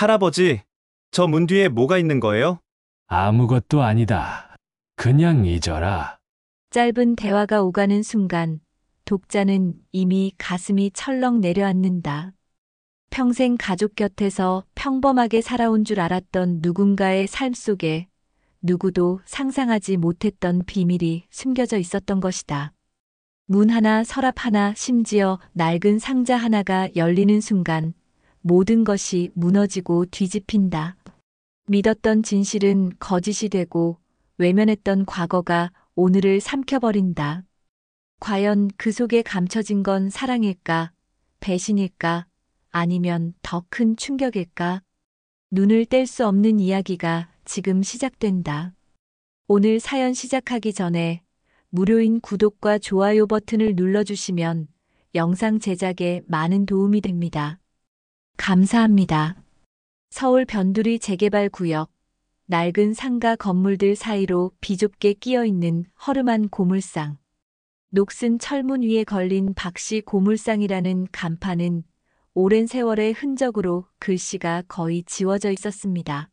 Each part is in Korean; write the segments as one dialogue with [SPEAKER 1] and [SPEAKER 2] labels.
[SPEAKER 1] 할아버지, 저 문 뒤에 뭐가 있는 거예요?
[SPEAKER 2] 아무것도 아니다. 그냥 잊어라.
[SPEAKER 3] 짧은 대화가 오가는 순간 독자는 이미 가슴이 철렁 내려앉는다. 평생 가족 곁에서 평범하게 살아온 줄 알았던 누군가의 삶 속에 누구도 상상하지 못했던 비밀이 숨겨져 있었던 것이다. 문 하나, 서랍 하나, 심지어 낡은 상자 하나가 열리는 순간 모든 것이 무너지고 뒤집힌다. 믿었던 진실은 거짓이 되고 외면했던 과거가 오늘을 삼켜버린다. 과연 그 속에 감춰진 건 사랑일까, 배신일까, 아니면 더 큰 충격일까? 눈을 뗄 수 없는 이야기가 지금 시작된다. 오늘 사연 시작하기 전에 무료인 구독과 좋아요 버튼을 눌러주시면 영상 제작에 많은 도움이 됩니다. 감사합니다. 서울 변두리 재개발 구역, 낡은 상가 건물들 사이로 비좁게 끼어있는 허름한 고물상. 녹슨 철문 위에 걸린 박씨 고물상이라는 간판은 오랜 세월의 흔적으로 글씨가 거의 지워져 있었습니다.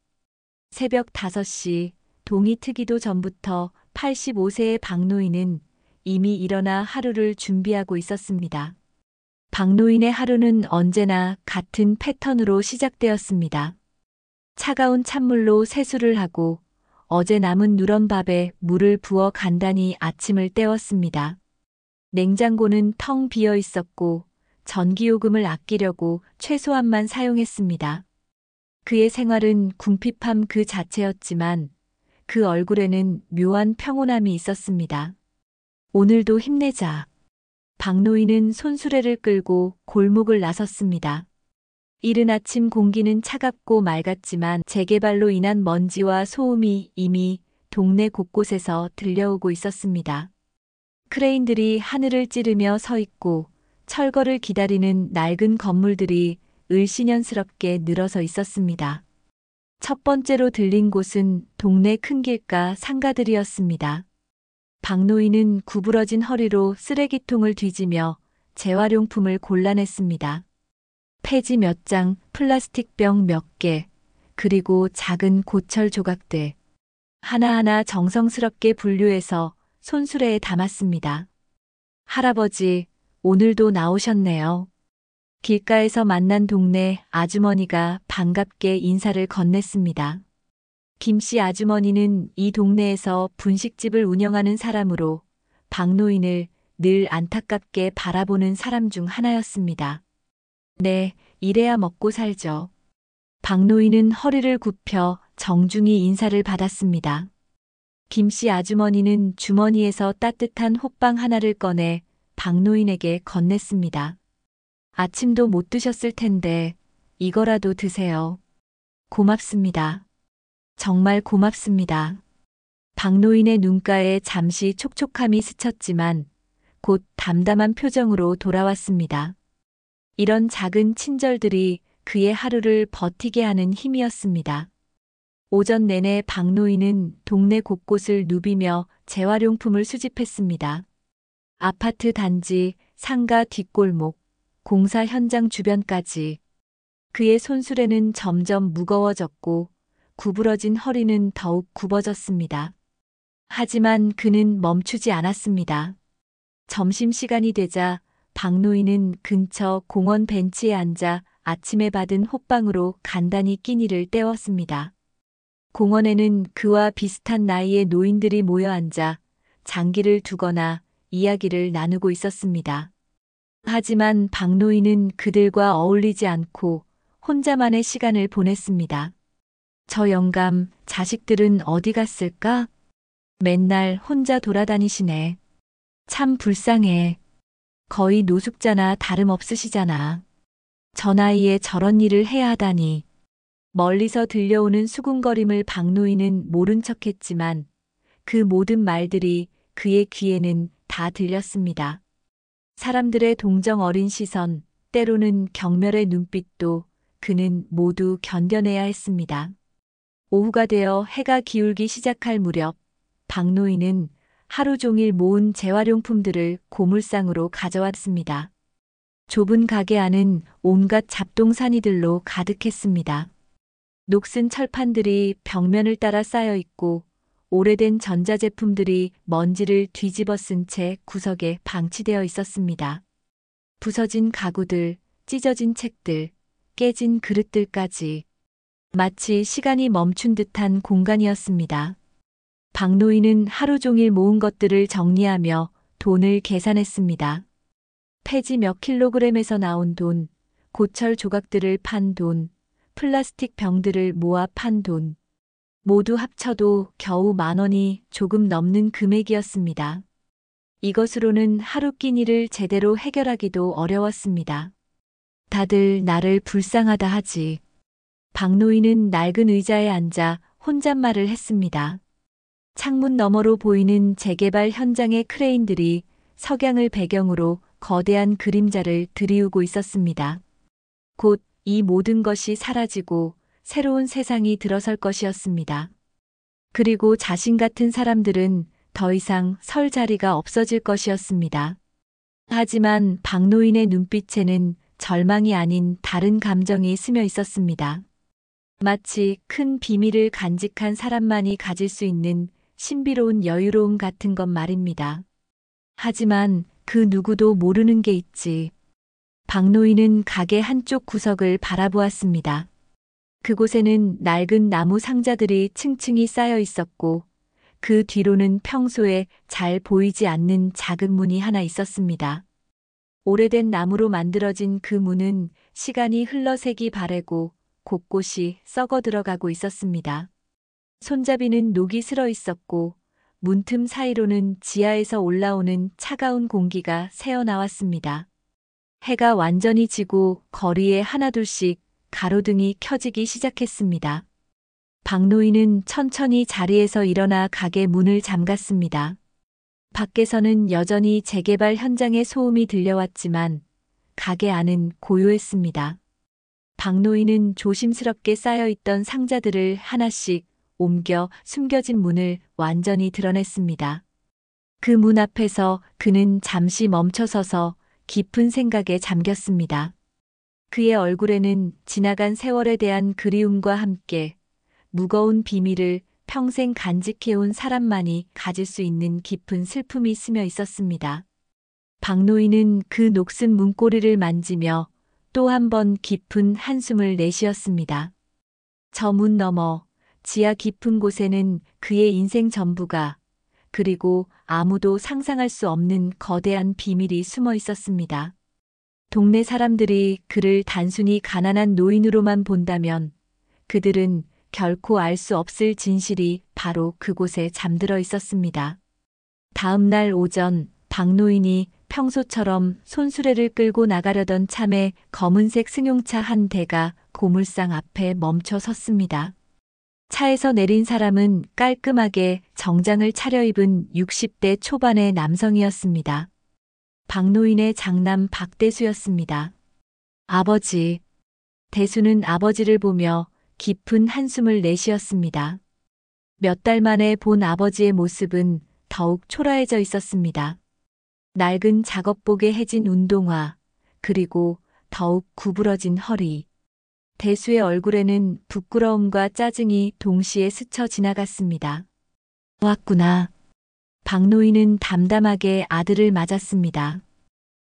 [SPEAKER 3] 새벽 5시, 동이 트기도 전부터 85세의 박노인은 이미 일어나 하루를 준비하고 있었습니다. 박노인의 하루는 언제나 같은 패턴으로 시작되었습니다. 차가운 찬물로 세수를 하고 어제 남은 누런 밥에 물을 부어 간단히 아침을 때웠습니다. 냉장고는 텅 비어 있었고 전기요금을 아끼려고 최소한만 사용했습니다. 그의 생활은 궁핍함 그 자체였지만 그 얼굴에는 묘한 평온함이 있었습니다. 오늘도 힘내자. 박노인은 손수레를 끌고 골목을 나섰습니다. 이른 아침 공기는 차갑고 맑았지만 재개발로 인한 먼지와 소음이 이미 동네 곳곳에서 들려오고 있었습니다. 크레인들이 하늘을 찌르며 서 있고 철거를 기다리는 낡은 건물들이 을씨년스럽게 늘어서 있었습니다. 첫 번째로 들린 곳은 동네 큰 길가 상가들이었습니다. 박노인은 구부러진 허리로 쓰레기통을 뒤지며 재활용품을 골라냈습니다. 폐지 몇 장, 플라스틱 병 몇 개, 그리고 작은 고철 조각들. 하나하나 정성스럽게 분류해서 손수레에 담았습니다. 할아버지, 오늘도 나오셨네요. 길가에서 만난 동네 아주머니가 반갑게 인사를 건넸습니다. 김씨 아주머니는 이 동네에서 분식집을 운영하는 사람으로 박노인을 늘 안타깝게 바라보는 사람 중 하나였습니다. 네, 이래야 먹고 살죠. 박노인은 허리를 굽혀 정중히 인사를 받았습니다. 김씨 아주머니는 주머니에서 따뜻한 호빵 하나를 꺼내 박노인에게 건넸습니다. 아침도 못 드셨을 텐데 이거라도 드세요. 고맙습니다. 정말 고맙습니다. 박노인의 눈가에 잠시 촉촉함이 스쳤지만 곧 담담한 표정으로 돌아왔습니다. 이런 작은 친절들이 그의 하루를 버티게 하는 힘이었습니다. 오전 내내 박노인은 동네 곳곳을 누비며 재활용품을 수집했습니다. 아파트 단지, 상가 뒷골목, 공사 현장 주변까지. 그의 손수레는 점점 무거워졌고 구부러진 허리는 더욱 굽어졌습니다. 하지만 그는 멈추지 않았습니다. 점심시간이 되자 박노인은 근처 공원 벤치에 앉아 아침에 받은 호빵으로 간단히 끼니를 때웠습니다. 공원에는 그와 비슷한 나이의 노인들이 모여 앉아 장기를 두거나 이야기를 나누고 있었습니다. 하지만 박노인은 그들과 어울리지 않고 혼자만의 시간을 보냈습니다. 저 영감, 자식들은 어디 갔을까? 맨날 혼자 돌아다니시네. 참 불쌍해. 거의 노숙자나 다름없으시잖아. 저 나이에 저런 일을 해야 하다니. 멀리서 들려오는 수군거림을 박노인은 모른 척했지만 그 모든 말들이 그의 귀에는 다 들렸습니다. 사람들의 동정 어린 시선, 때로는 경멸의 눈빛도 그는 모두 견뎌내야 했습니다. 오후가 되어 해가 기울기 시작할 무렵 박노인은 하루 종일 모은 재활용품들을 고물상으로 가져왔습니다. 좁은 가게 안은 온갖 잡동사니들로 가득했습니다. 녹슨 철판들이 벽면을 따라 쌓여 있고 오래된 전자제품들이 먼지를 뒤집어 쓴 채 구석에 방치되어 있었습니다. 부서진 가구들, 찢어진 책들, 깨진 그릇들까지 마치 시간이 멈춘 듯한 공간이었습니다. 박노인은 하루 종일 모은 것들을 정리하며 돈을 계산했습니다. 폐지 몇 킬로그램에서 나온 돈, 고철 조각들을 판 돈, 플라스틱 병들을 모아 판 돈. 모두 합쳐도 겨우 10,000원이 조금 넘는 금액이었습니다. 이것으로는 하루 끼니를 제대로 해결하기도 어려웠습니다. 다들 나를 불쌍하다 하지. 박노인은 낡은 의자에 앉아 혼잣말을 했습니다. 창문 너머로 보이는 재개발 현장의 크레인들이 석양을 배경으로 거대한 그림자를 들이우고 있었습니다. 곧 이 모든 것이 사라지고 새로운 세상이 들어설 것이었습니다. 그리고 자신 같은 사람들은 더 이상 설 자리가 없어질 것이었습니다. 하지만 박노인의 눈빛에는 절망이 아닌 다른 감정이 스며 있었습니다. 마치 큰 비밀을 간직한 사람만이 가질 수 있는 신비로운 여유로움 같은 것 말입니다. 하지만 그 누구도 모르는 게 있지. 박노인은 가게 한쪽 구석을 바라보았습니다. 그곳에는 낡은 나무 상자들이 층층이 쌓여 있었고 그 뒤로는 평소에 잘 보이지 않는 작은 문이 하나 있었습니다. 오래된 나무로 만들어진 그 문은 시간이 흘러 색이 바래고 곳곳이 썩어 들어가고 있었습니다. 손잡이는 녹이 슬어 있었고 문틈 사이로는 지하에서 올라오는 차가운 공기가 새어나왔습니다. 해가 완전히 지고 거리에 하나둘씩 가로등이 켜지기 시작했습니다. 박노인은 천천히 자리에서 일어나 가게 문을 잠갔습니다. 밖에서는 여전히 재개발 현장의 소음이 들려왔지만 가게 안은 고요했습니다. 박노인은 조심스럽게 쌓여있던 상자들을 하나씩 옮겨 숨겨진 문을 완전히 드러냈습니다. 그 문 앞에서 그는 잠시 멈춰서서 깊은 생각에 잠겼습니다. 그의 얼굴에는 지나간 세월에 대한 그리움과 함께 무거운 비밀을 평생 간직해온 사람만이 가질 수 있는 깊은 슬픔이 스며 있었습니다. 박노인은 그 녹슨 문고리를 만지며 또 한 번 깊은 한숨을 내쉬었습니다. 저 문 너머 지하 깊은 곳에는 그의 인생 전부가 그리고 아무도 상상할 수 없는 거대한 비밀이 숨어 있었습니다. 동네 사람들이 그를 단순히 가난한 노인으로만 본다면 그들은 결코 알 수 없을 진실이 바로 그곳에 잠들어 있었습니다. 다음 날 오전 박노인이 평소처럼 손수레를 끌고 나가려던 참에 검은색 승용차 한 대가 고물상 앞에 멈춰 섰습니다. 차에서 내린 사람은 깔끔하게 정장을 차려입은 60대 초반의 남성이었습니다. 박노인의 장남 박대수였습니다. 아버지. 대수는 아버지를 보며 깊은 한숨을 내쉬었습니다. 몇 달 만에 본 아버지의 모습은 더욱 초라해져 있었습니다. 낡은 작업복에 해진 운동화, 그리고 더욱 구부러진 허리. 대수의 얼굴에는 부끄러움과 짜증이 동시에 스쳐 지나갔습니다. 왔구나. 박노인은 담담하게 아들을 맞았습니다.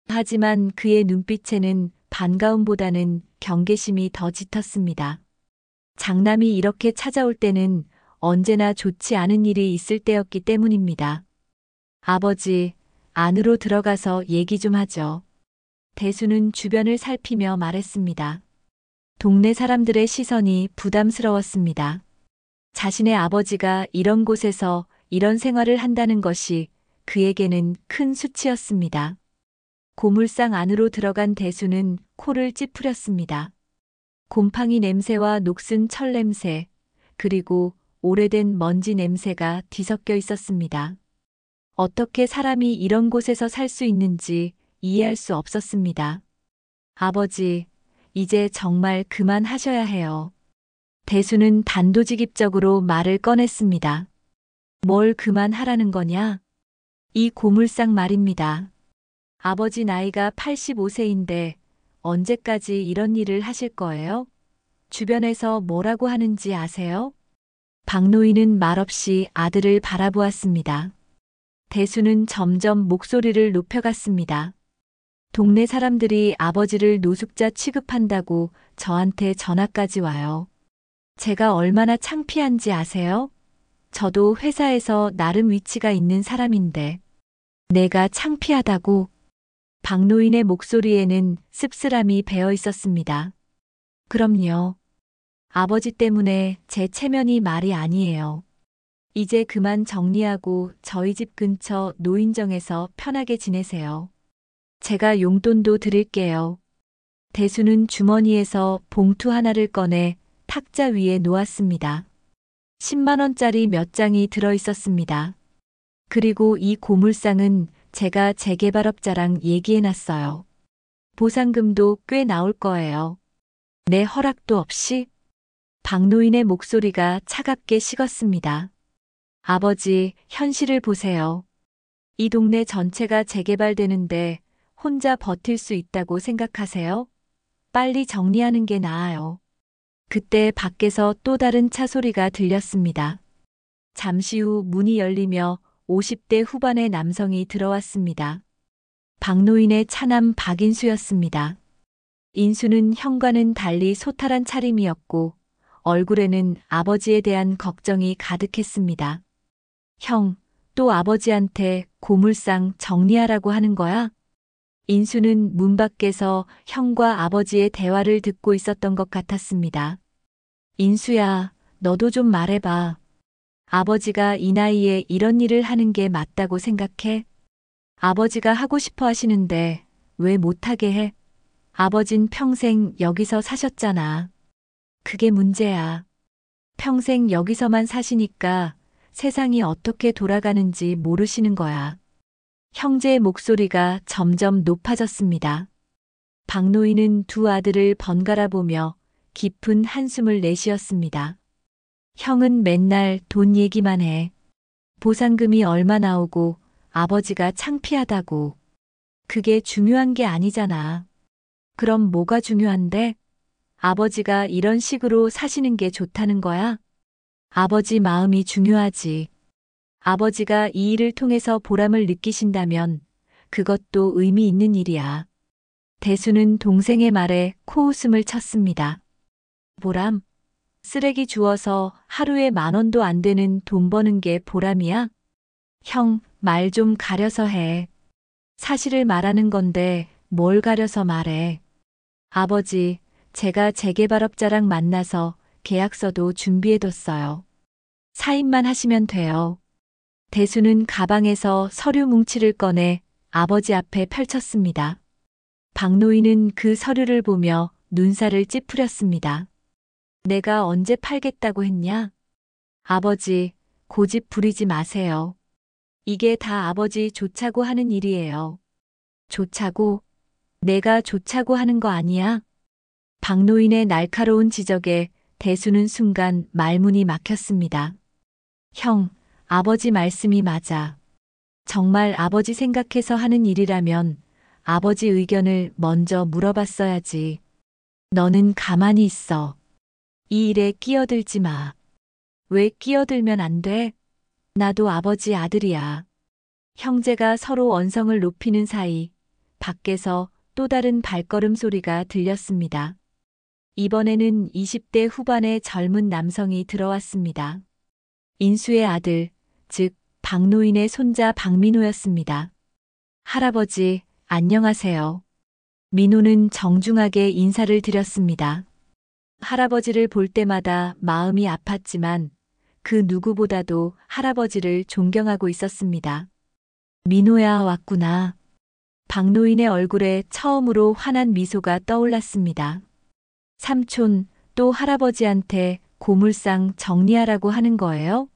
[SPEAKER 3] 하지만 그의 눈빛에는 반가움보다는 경계심이 더 짙었습니다. 장남이 이렇게 찾아올 때는 언제나 좋지 않은 일이 있을 때였기 때문입니다. 아버지, 안으로 들어가서 얘기 좀 하죠. 대수는 주변을 살피며 말했습니다. 동네 사람들의 시선이 부담스러웠습니다. 자신의 아버지가 이런 곳에서 이런 생활을 한다는 것이 그에게는 큰 수치였습니다. 고물상 안으로 들어간 대수는 코를 찌푸렸습니다. 곰팡이 냄새와 녹슨 철 냄새, 그리고 오래된 먼지 냄새가 뒤섞여 있었습니다. 어떻게 사람이 이런 곳에서 살 수 있는지 이해할 수 없었습니다. 아버지, 이제 정말 그만하셔야 해요. 대수는 단도직입적으로 말을 꺼냈습니다. 뭘 그만하라는 거냐? 이 고물상 말입니다. 아버지 나이가 85세인데 언제까지 이런 일을 하실 거예요? 주변에서 뭐라고 하는지 아세요? 박노인은 말없이 아들을 바라보았습니다. 대수는 점점 목소리를 높여갔습니다. 동네 사람들이 아버지를 노숙자 취급한다고 저한테 전화까지 와요. 제가 얼마나 창피한지 아세요? 저도 회사에서 나름 위치가 있는 사람인데 내가 창피하다고? 박노인의 목소리에는 씁쓸함이 배어 있었습니다. 그럼요. 아버지 때문에 제 체면이 말이 아니에요. 이제 그만 정리하고 저희 집 근처 노인정에서 편하게 지내세요. 제가 용돈도 드릴게요. 대수는 주머니에서 봉투 하나를 꺼내 탁자 위에 놓았습니다. 10만 원짜리 몇 장이 들어 있었습니다. 그리고 이 고물상은 제가 재개발업자랑 얘기해 놨어요. 보상금도 꽤 나올 거예요. 내 허락도 없이? 박노인의 목소리가 차갑게 식었습니다. 아버지, 현실을 보세요. 이 동네 전체가 재개발되는데 혼자 버틸 수 있다고 생각하세요? 빨리 정리하는 게 나아요. 그때 밖에서 또 다른 차 소리가 들렸습니다. 잠시 후 문이 열리며 50대 후반의 남성이 들어왔습니다. 박노인의 차남 박인수였습니다. 인수는 형과는 달리 소탈한 차림이었고 얼굴에는 아버지에 대한 걱정이 가득했습니다. 형, 또 아버지한테 고물상 정리하라고 하는 거야? 인수는 문 밖에서 형과 아버지의 대화를 듣고 있었던 것 같았습니다. 인수야, 너도 좀 말해봐. 아버지가 이 나이에 이런 일을 하는 게 맞다고 생각해? 아버지가 하고 싶어 하시는데 왜 못하게 해? 아버진 평생 여기서 사셨잖아. 그게 문제야. 평생 여기서만 사시니까 세상이 어떻게 돌아가는지 모르시는 거야. 형제의 목소리가 점점 높아졌습니다. 박노인은 두 아들을 번갈아 보며 깊은 한숨을 내쉬었습니다. 형은 맨날 돈 얘기만 해. 보상금이 얼마 나오고 아버지가 창피하다고. 그게 중요한 게 아니잖아. 그럼 뭐가 중요한데? 아버지가 이런 식으로 사시는 게 좋다는 거야? 아버지 마음이 중요하지. 아버지가 이 일을 통해서 보람을 느끼신다면 그것도 의미 있는 일이야. 대수는 동생의 말에 코웃음을 쳤습니다. 보람? 쓰레기 주워서 하루에 10,000원도 안 되는 돈 버는 게 보람이야? 형, 말 좀 가려서 해. 사실을 말하는 건데 뭘 가려서 말해. 아버지, 제가 재개발업자랑 만나서 계약서도 준비해뒀어요. 사인만 하시면 돼요. 대수는 가방에서 서류 뭉치를 꺼내 아버지 앞에 펼쳤습니다. 박노인은 그 서류를 보며 눈살을 찌푸렸습니다. 내가 언제 팔겠다고 했냐? 아버지, 고집 부리지 마세요. 이게 다 아버지 좋자고 하는 일이에요. 좋자고? 내가 좋자고 하는 거 아니야? 박노인의 날카로운 지적에 대수는 순간 말문이 막혔습니다. 형, 아버지 말씀이 맞아. 정말 아버지 생각해서 하는 일이라면 아버지 의견을 먼저 물어봤어야지. 너는 가만히 있어. 이 일에 끼어들지 마. 왜 끼어들면 안 돼? 나도 아버지 아들이야. 형제가 서로 언성을 높이는 사이 밖에서 또 다른 발걸음 소리가 들렸습니다. 이번에는 20대 후반의 젊은 남성이 들어왔습니다. 인수의 아들, 즉 박노인의 손자 박민호였습니다. 할아버지, 안녕하세요. 민호는 정중하게 인사를 드렸습니다. 할아버지를 볼 때마다 마음이 아팠지만 그 누구보다도 할아버지를 존경하고 있었습니다. 민호야, 왔구나. 박노인의 얼굴에 처음으로 환한 미소가 떠올랐습니다. 삼촌, 또 할아버지한테 고물상 정리하라고 하는 거예요?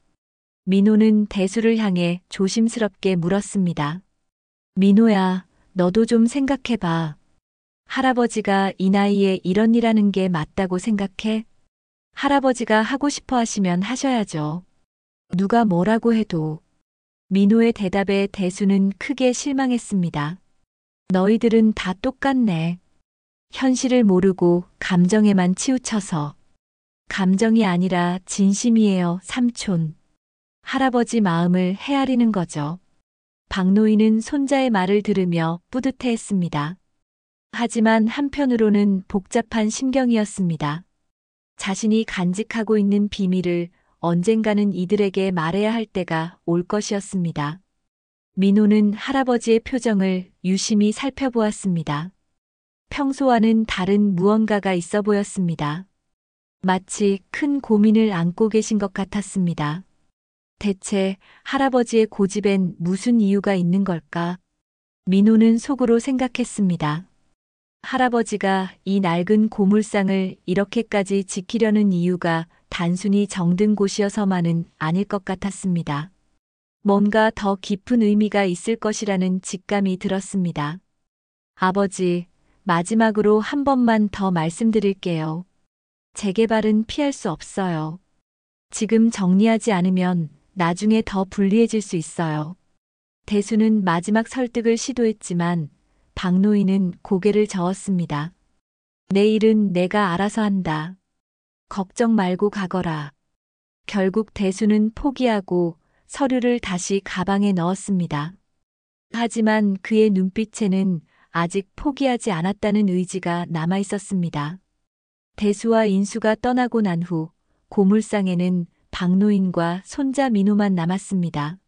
[SPEAKER 3] 민호는 대수를 향해 조심스럽게 물었습니다. 민호야, 너도 좀 생각해봐. 할아버지가 이 나이에 이런 일 하는 게 맞다고 생각해? 할아버지가 하고 싶어 하시면 하셔야죠. 누가 뭐라고 해도. 민호의 대답에 대수는 크게 실망했습니다. 너희들은 다 똑같네. 현실을 모르고 감정에만 치우쳐서. 감정이 아니라 진심이에요, 삼촌. 할아버지 마음을 헤아리는 거죠. 박노인은 손자의 말을 들으며 뿌듯해했습니다. 하지만 한편으로는 복잡한 심경이었습니다. 자신이 간직하고 있는 비밀을 언젠가는 이들에게 말해야 할 때가 올 것이었습니다. 민호는 할아버지의 표정을 유심히 살펴보았습니다. 평소와는 다른 무언가가 있어 보였습니다. 마치 큰 고민을 안고 계신 것 같았습니다. 대체 할아버지의 고집엔 무슨 이유가 있는 걸까? 민호는 속으로 생각했습니다. 할아버지가 이 낡은 고물상을 이렇게까지 지키려는 이유가 단순히 정든 곳이어서만은 아닐 것 같았습니다. 뭔가 더 깊은 의미가 있을 것이라는 직감이 들었습니다. 아버지, 마지막으로 한 번만 더 말씀드릴게요. 재개발은 피할 수 없어요. 지금 정리하지 않으면 나중에 더 불리해질 수 있어요. 대수는 마지막 설득을 시도했지만 박노인은 고개를 저었습니다. 내 일은 내가 알아서 한다. 걱정 말고 가거라. 결국 대수는 포기하고 서류를 다시 가방에 넣었습니다. 하지만 그의 눈빛에는 아직 포기하지 않았다는 의지가 남아 있었습니다. 대수와 인수가 떠나고 난 후 고물상에는 박노인과 손자 민호만 남았습니다.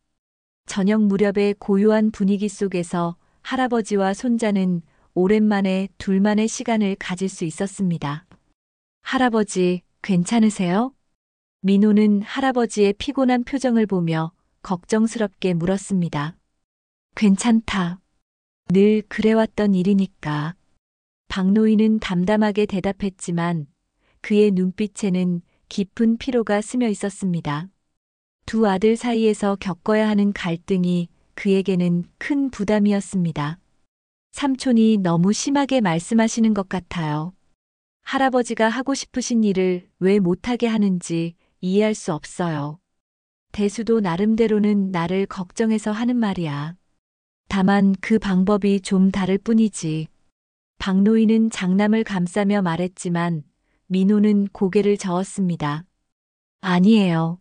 [SPEAKER 3] 저녁 무렵의 고요한 분위기 속에서 할아버지와 손자는 오랜만에 둘만의 시간을 가질 수 있었습니다. 할아버지, 괜찮으세요? 민호는 할아버지의 피곤한 표정을 보며 걱정스럽게 물었습니다. 괜찮다. 늘 그래왔던 일이니까. 박노인은 담담하게 대답했지만 그의 눈빛에는 깊은 피로가 스며 있었습니다. 두 아들 사이에서 겪어야 하는 갈등이 그에게는 큰 부담이었습니다. 삼촌이 너무 심하게 말씀하시는 것 같아요. 할아버지가 하고 싶으신 일을 왜 못하게 하는지 이해할 수 없어요. 대수도 나름대로는 나를 걱정해서 하는 말이야. 다만 그 방법이 좀 다를 뿐이지. 박노인은 장남을 감싸며 말했지만 민호는 고개를 저었습니다. 아니에요.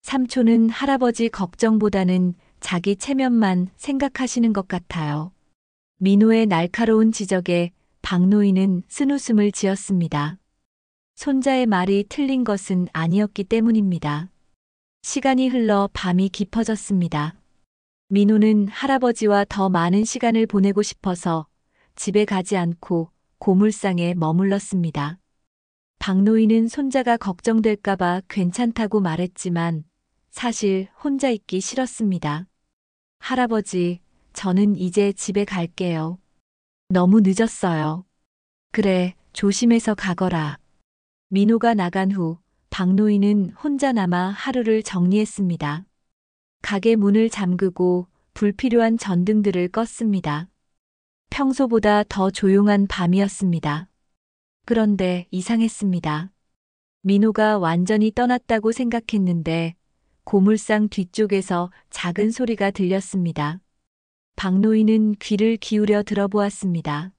[SPEAKER 3] 삼촌은 할아버지 걱정보다는 자기 체면만 생각하시는 것 같아요. 민호의 날카로운 지적에 박노인은 쓴웃음을 지었습니다. 손자의 말이 틀린 것은 아니었기 때문입니다. 시간이 흘러 밤이 깊어졌습니다. 민호는 할아버지와 더 많은 시간을 보내고 싶어서 집에 가지 않고 고물상에 머물렀습니다. 박노인은 손자가 걱정될까봐 괜찮다고 말했지만 사실 혼자 있기 싫었습니다. 할아버지, 저는 이제 집에 갈게요. 너무 늦었어요. 그래, 조심해서 가거라. 민호가 나간 후 박노인은 혼자 남아 하루를 정리했습니다. 가게 문을 잠그고 불필요한 전등들을 껐습니다. 평소보다 더 조용한 밤이었습니다. 그런데 이상했습니다. 민호가 완전히 떠났다고 생각했는데 고물상 뒤쪽에서 작은 소리가 들렸습니다. 박노인은 귀를 기울여 들어보았습니다.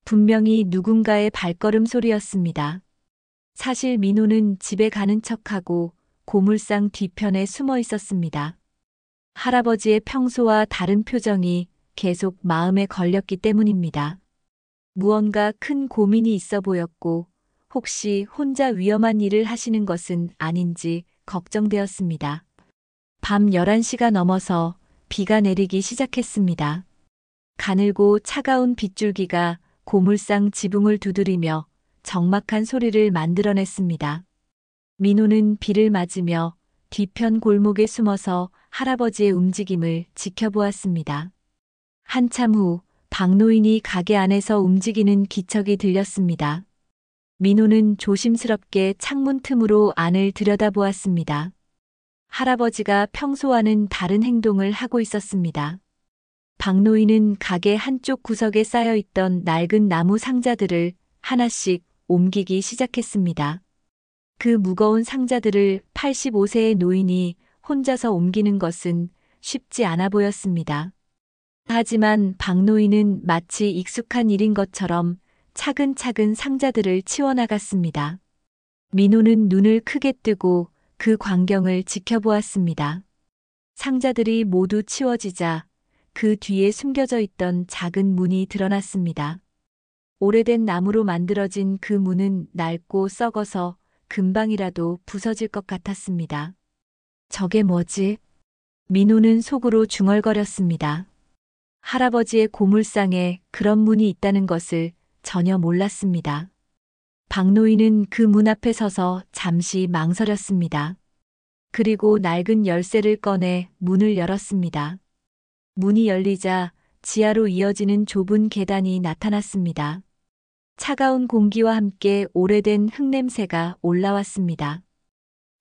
[SPEAKER 3] 분명히 누군가의 발걸음 소리였습니다. 사실 민호는 집에 가는 척하고 고물상 뒤편에 숨어 있었습니다. 할아버지의 평소와 다른 표정이 계속 마음에 걸렸기 때문입니다. 무언가 큰 고민이 있어 보였고 혹시 혼자 위험한 일을 하시는 것은 아닌지 걱정되었습니다. 밤 11시가 넘어서 비가 내리기 시작했습니다. 가늘고 차가운 빗줄기가 고물상 지붕을 두드리며 적막한 소리를 만들어냈습니다. 민호는 비를 맞으며 뒤편 골목에 숨어서 할아버지의 움직임을 지켜보았습니다. 한참 후 박노인이 가게 안에서 움직이는 기척이 들렸습니다. 민호는 조심스럽게 창문 틈으로 안을 들여다보았습니다. 할아버지가 평소와는 다른 행동을 하고 있었습니다. 박노인은 가게 한쪽 구석에 쌓여있던 낡은 나무 상자들을 하나씩 옮기기 시작했습니다. 그 무거운 상자들을 85세의 노인이 혼자서 옮기는 것은 쉽지 않아 보였습니다. 하지만 박노인은 마치 익숙한 일인 것처럼 차근차근 상자들을 치워나갔습니다. 민호는 눈을 크게 뜨고 그 광경을 지켜보았습니다. 상자들이 모두 치워지자 그 뒤에 숨겨져 있던 작은 문이 드러났습니다. 오래된 나무로 만들어진 그 문은 낡고 썩어서 금방이라도 부서질 것 같았습니다. 저게 뭐지? 민호는 속으로 중얼거렸습니다. 할아버지의 고물상에 그런 문이 있다는 것을 전혀 몰랐습니다. 박노인은 그 문 앞에 서서 잠시 망설였습니다. 그리고 낡은 열쇠를 꺼내 문을 열었습니다. 문이 열리자 지하로 이어지는 좁은 계단이 나타났습니다. 차가운 공기와 함께 오래된 흙냄새가 올라왔습니다.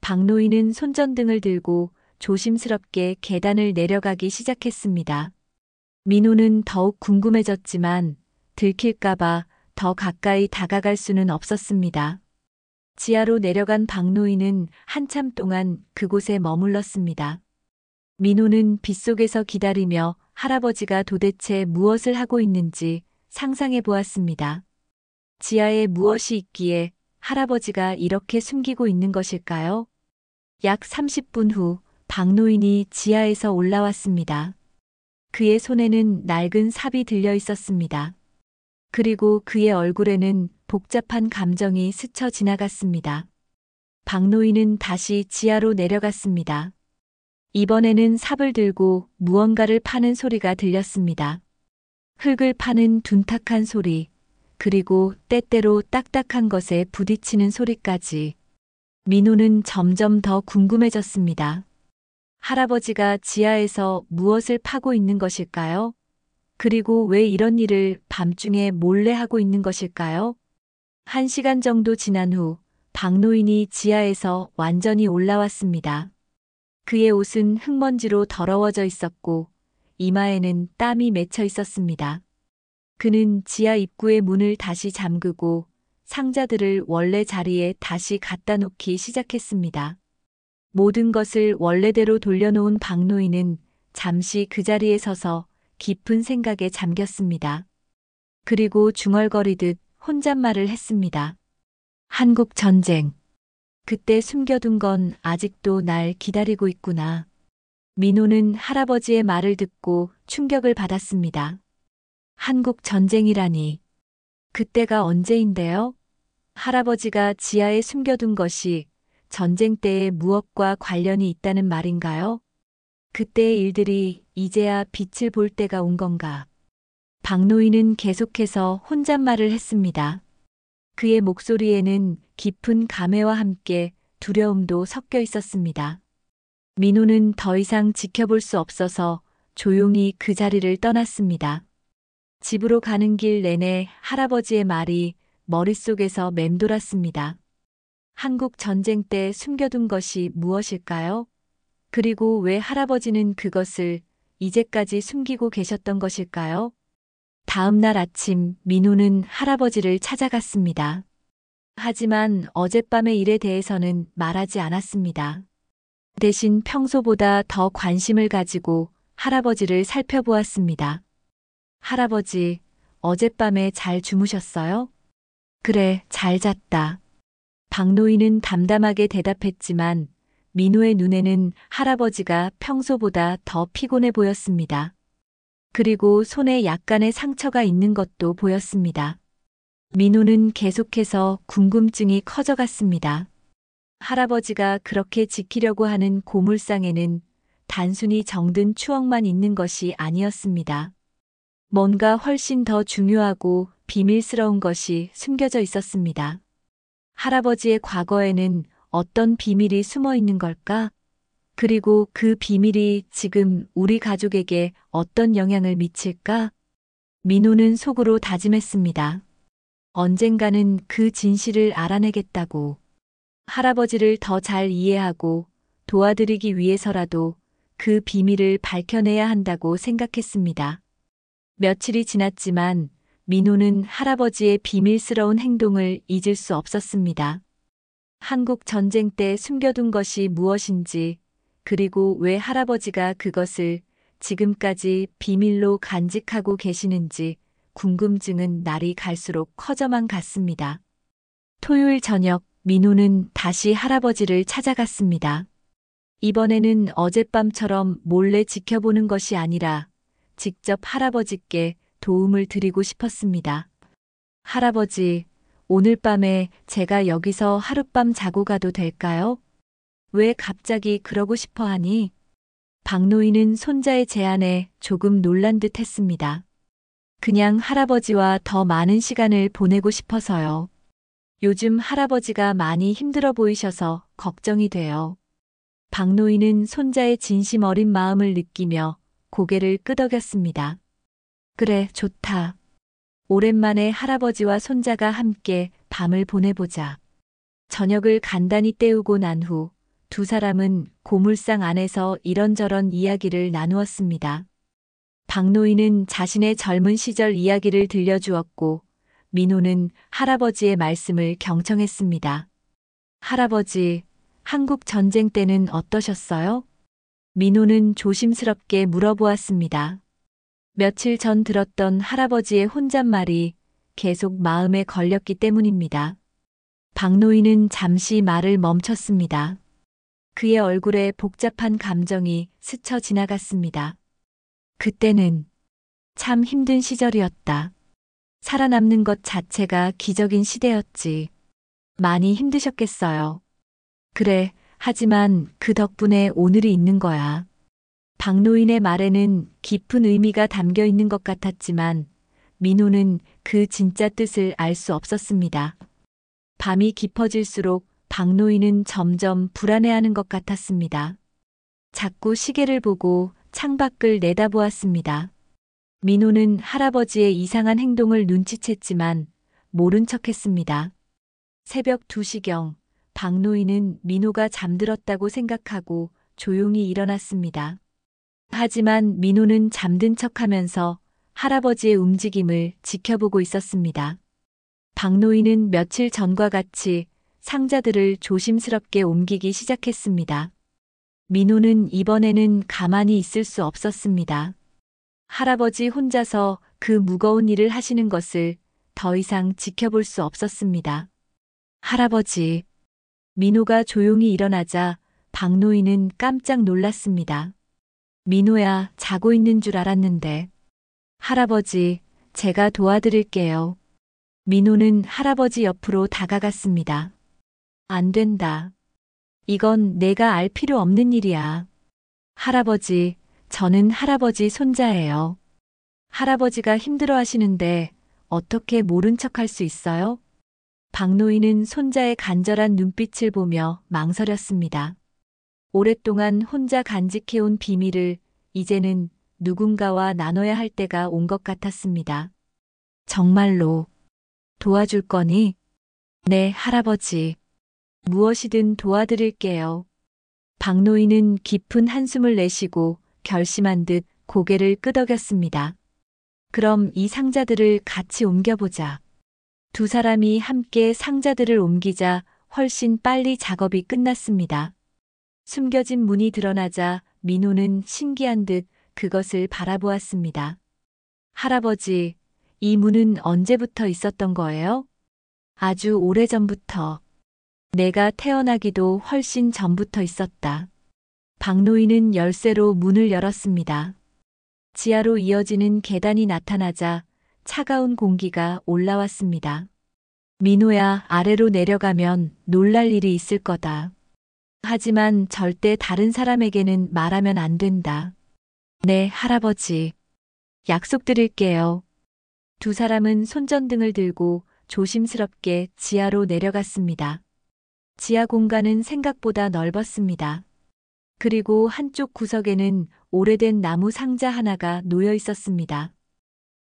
[SPEAKER 3] 박노인은 손전등을 들고 조심스럽게 계단을 내려가기 시작했습니다. 민호는 더욱 궁금해졌지만 들킬까봐 더 가까이 다가갈 수는 없었습니다. 지하로 내려간 박노인은 한참 동안 그곳에 머물렀습니다. 민호는 빗속에서 기다리며 할아버지가 도대체 무엇을 하고 있는지 상상해 보았습니다. 지하에 무엇이 있기에 할아버지가 이렇게 숨기고 있는 것일까요? 약 30분 후 박노인이 지하에서 올라왔습니다. 그의 손에는 낡은 삽이 들려 있었습니다. 그리고 그의 얼굴에는 복잡한 감정이 스쳐 지나갔습니다. 박노인은 다시 지하로 내려갔습니다. 이번에는 삽을 들고 무언가를 파는 소리가 들렸습니다. 흙을 파는 둔탁한 소리, 그리고 때때로 딱딱한 것에 부딪히는 소리까지. 민호는 점점 더 궁금해졌습니다. 할아버지가 지하에서 무엇을 파고 있는 것일까요? 그리고 왜 이런 일을 밤중에 몰래 하고 있는 것일까요? 1시간 정도 지난 후 박노인이 지하에서 완전히 올라왔습니다. 그의 옷은 흙먼지로 더러워져 있었고 이마에는 땀이 맺혀 있었습니다. 그는 지하 입구의 문을 다시 잠그고 상자들을 원래 자리에 다시 갖다 놓기 시작했습니다. 모든 것을 원래대로 돌려놓은 박노인은 잠시 그 자리에 서서 깊은 생각에 잠겼습니다. 그리고 중얼거리듯 혼잣말을 했습니다. 한국 전쟁. 그때 숨겨둔 건 아직도 날 기다리고 있구나. 민호는 할아버지의 말을 듣고 충격을 받았습니다. 한국 전쟁이라니. 그때가 언제인데요? 할아버지가 지하에 숨겨둔 것이 전쟁 때의 무엇과 관련이 있다는 말인가요? 그때의 일들이 이제야 빛을 볼 때가 온 건가? 박노인은 계속해서 혼잣말을 했습니다. 그의 목소리에는 깊은 감회와 함께 두려움도 섞여 있었습니다. 민호는 더 이상 지켜볼 수 없어서 조용히 그 자리를 떠났습니다. 집으로 가는 길 내내 할아버지의 말이 머릿속에서 맴돌았습니다. 한국 전쟁 때 숨겨둔 것이 무엇일까요? 그리고 왜 할아버지는 그것을 이제까지 숨기고 계셨던 것일까요? 다음 날 아침 민호는 할아버지를 찾아갔습니다. 하지만 어젯밤의 일에 대해서는 말하지 않았습니다. 대신 평소보다 더 관심을 가지고 할아버지를 살펴보았습니다. 할아버지, 어젯밤에 잘 주무셨어요? 그래, 잘 잤다. 박노인은 담담하게 대답했지만 민호의 눈에는 할아버지가 평소보다 더 피곤해 보였습니다. 그리고 손에 약간의 상처가 있는 것도 보였습니다. 민호는 계속해서 궁금증이 커져갔습니다. 할아버지가 그렇게 지키려고 하는 고물상에는 단순히 정든 추억만 있는 것이 아니었습니다. 뭔가 훨씬 더 중요하고 비밀스러운 것이 숨겨져 있었습니다. 할아버지의 과거에는 어떤 비밀이 숨어 있는 걸까? 그리고 그 비밀이 지금 우리 가족에게 어떤 영향을 미칠까? 민호는 속으로 다짐했습니다. 언젠가는 그 진실을 알아내겠다고. 할아버지를 더 잘 이해하고 도와드리기 위해서라도 그 비밀을 밝혀내야 한다고 생각했습니다. 며칠이 지났지만 민호는 할아버지의 비밀스러운 행동을 잊을 수 없었습니다. 한국 전쟁 때 숨겨둔 것이 무엇인지, 그리고 왜 할아버지가 그것을 지금까지 비밀로 간직하고 계시는지 궁금증은 날이 갈수록 커져만 갔습니다. 토요일 저녁 민호는 다시 할아버지를 찾아갔습니다. 이번에는 어젯밤처럼 몰래 지켜보는 것이 아니라 직접 할아버지께 도움을 드리고 싶었습니다. 할아버지, 오늘 밤에 제가 여기서 하룻밤 자고 가도 될까요? 왜 갑자기 그러고 싶어 하니? 박노인은 손자의 제안에 조금 놀란 듯 했습니다. 그냥 할아버지와 더 많은 시간을 보내고 싶어서요. 요즘 할아버지가 많이 힘들어 보이셔서 걱정이 돼요. 박노인은 손자의 진심 어린 마음을 느끼며 고개를 끄덕였습니다. 그래, 좋다. 오랜만에 할아버지와 손자가 함께 밤을 보내보자. 저녁을 간단히 때우고 난 후 두 사람은 고물상 안에서 이런저런 이야기를 나누었습니다. 박노인은 자신의 젊은 시절 이야기를 들려주었고 민호는 할아버지의 말씀을 경청했습니다. 할아버지, 한국 전쟁 때는 어떠셨어요? 민호는 조심스럽게 물어보았습니다. 며칠 전 들었던 할아버지의 혼잣말이 계속 마음에 걸렸기 때문입니다. 박노인은 잠시 말을 멈췄습니다. 그의 얼굴에 복잡한 감정이 스쳐 지나갔습니다. 그때는 참 힘든 시절이었다. 살아남는 것 자체가 기적인 시대였지. 많이 힘드셨겠어요. 그래, 하지만 그 덕분에 오늘이 있는 거야. 박노인의 말에는 깊은 의미가 담겨 있는 것 같았지만 민호는 그 진짜 뜻을 알 수 없었습니다. 밤이 깊어질수록 박노인은 점점 불안해하는 것 같았습니다. 자꾸 시계를 보고 창밖을 내다보았습니다. 민호는 할아버지의 이상한 행동을 눈치챘지만 모른 척했습니다. 새벽 2시경 박노인은 민호가 잠들었다고 생각하고 조용히 일어났습니다. 하지만 민호는 잠든 척하면서 할아버지의 움직임을 지켜보고 있었습니다. 박노인은 며칠 전과 같이 상자들을 조심스럽게 옮기기 시작했습니다. 민호는 이번에는 가만히 있을 수 없었습니다. 할아버지 혼자서 그 무거운 일을 하시는 것을 더 이상 지켜볼 수 없었습니다. 할아버지, 민호가 조용히 일어나자 박노인은 깜짝 놀랐습니다. 민호야, 자고 있는 줄 알았는데. 할아버지, 제가 도와드릴게요. 민호는 할아버지 옆으로 다가갔습니다. 안 된다. 이건 내가 알 필요 없는 일이야. 할아버지, 저는 할아버지 손자예요. 할아버지가 힘들어 하시는데 어떻게 모른 척할 수 있어요? 박노인은 손자의 간절한 눈빛을 보며 망설였습니다. 오랫동안 혼자 간직해온 비밀을 이제는 누군가와 나눠야 할 때가 온 것 같았습니다. 정말로 도와줄 거니? 네, 할아버지. 무엇이든 도와드릴게요. 박노인은 깊은 한숨을 내쉬고 결심한 듯 고개를 끄덕였습니다. 그럼 이 상자들을 같이 옮겨보자. 두 사람이 함께 상자들을 옮기자 훨씬 빨리 작업이 끝났습니다. 숨겨진 문이 드러나자 민호는 신기한 듯 그것을 바라보았습니다. 할아버지, 이 문은 언제부터 있었던 거예요? 아주 오래전부터. 내가 태어나기도 훨씬 전부터 있었다. 박노인은 열쇠로 문을 열었습니다. 지하로 이어지는 계단이 나타나자 차가운 공기가 올라왔습니다. 민호야, 아래로 내려가면 놀랄 일이 있을 거다. 하지만 절대 다른 사람에게는 말하면 안 된다. 네, 할아버지. 약속드릴게요. 두 사람은 손전등을 들고 조심스럽게 지하로 내려갔습니다. 지하 공간은 생각보다 넓었습니다. 그리고 한쪽 구석에는 오래된 나무 상자 하나가 놓여 있었습니다.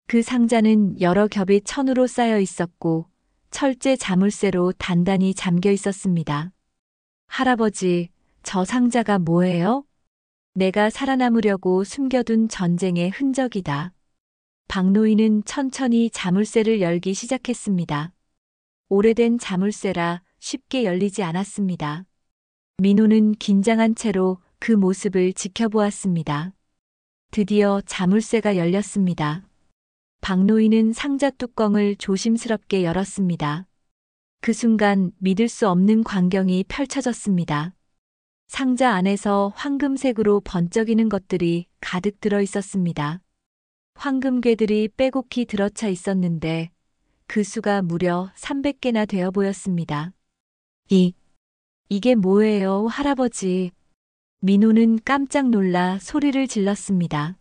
[SPEAKER 3] 그 상자는 여러 겹이 천으로 쌓여 있었고 철제 자물쇠로 단단히 잠겨 있었습니다. 할아버지, 저 상자가 뭐예요? 내가 살아남으려고 숨겨둔 전쟁의 흔적이다. 박노인은 천천히 자물쇠를 열기 시작했습니다. 오래된 자물쇠라 쉽게 열리지 않았습니다. 민호는 긴장한 채로 그 모습을 지켜보았습니다. 드디어 자물쇠가 열렸습니다. 박노인은 상자 뚜껑을 조심스럽게 열었습니다. 그 순간 믿을 수 없는 광경이 펼쳐졌습니다. 상자 안에서 황금색으로 번쩍이는 것들이 가득 들어 있었습니다. 황금괴들이 빼곡히 들어차 있었는데 그 수가 무려 300개나 되어 보였습니다. 이게 뭐예요, 할아버지? 민호는 깜짝 놀라 소리를 질렀습니다.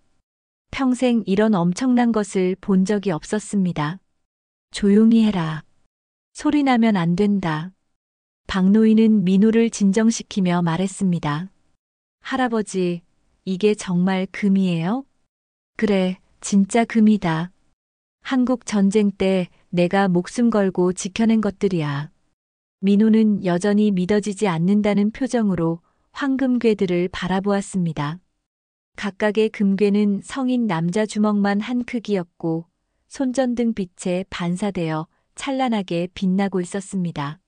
[SPEAKER 3] 평생 이런 엄청난 것을 본 적이 없었습니다. 조용히 해라. 소리 나면 안 된다. 박노인은 민호를 진정시키며 말했습니다. 할아버지, 이게 정말 금이에요? 그래, 진짜 금이다. 한국 전쟁 때 내가 목숨 걸고 지켜낸 것들이야. 민호는 여전히 믿어지지 않는다는 표정으로 황금괴들을 바라보았습니다. 각각의 금괴는 성인 남자 주먹만 한 크기였고 손전등 빛에 반사되어 찬란하게 빛나고 있었습니다.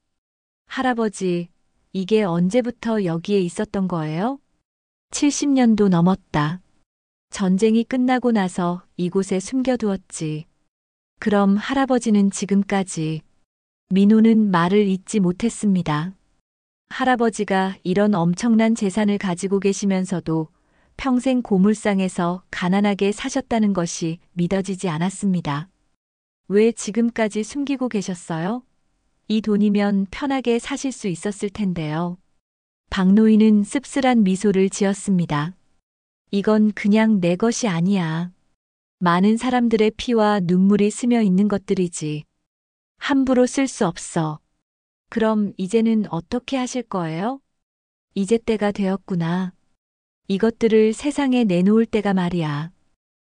[SPEAKER 3] 할아버지, 이게 언제부터 여기에 있었던 거예요? 70년도 넘었다. 전쟁이 끝나고 나서 이곳에 숨겨두었지. 그럼 할아버지는 지금까지. 민호는 말을 잇지 못했습니다. 할아버지가 이런 엄청난 재산을 가지고 계시면서도 평생 고물상에서 가난하게 사셨다는 것이 믿어지지 않았습니다. 왜 지금까지 숨기고 계셨어요? 이 돈이면 편하게 사실 수 있었을 텐데요. 박노인은 씁쓸한 미소를 지었습니다. 이건 그냥 내 것이 아니야. 많은 사람들의 피와 눈물이 스며 있는 것들이지. 함부로 쓸 수 없어. 그럼 이제는 어떻게 하실 거예요? 이제 때가 되었구나. 이것들을 세상에 내놓을 때가 말이야.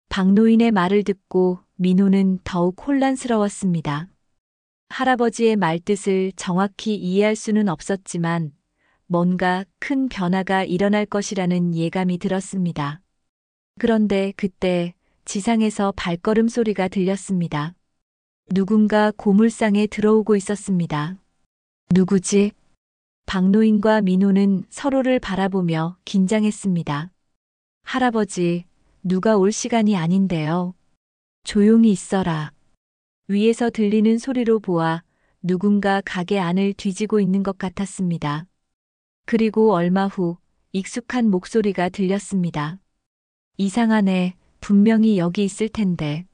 [SPEAKER 3] 박노인의 말을 듣고 민호는 더욱 혼란스러웠습니다. 할아버지의 말뜻을 정확히 이해할 수는 없었지만 뭔가 큰 변화가 일어날 것이라는 예감이 들었습니다. 그런데 그때 지상에서 발걸음 소리가 들렸습니다. 누군가 고물상에 들어오고 있었습니다. 누구지? 박노인과 민호는 서로를 바라보며 긴장했습니다. 할아버지, 누가 올 시간이 아닌데요. 조용히 있어라. 위에서 들리는 소리로 보아 누군가 가게 안을 뒤지고 있는 것 같았습니다. 그리고 얼마 후 익숙한 목소리가 들렸습니다. 이상하네. 분명히 여기 있을 텐데.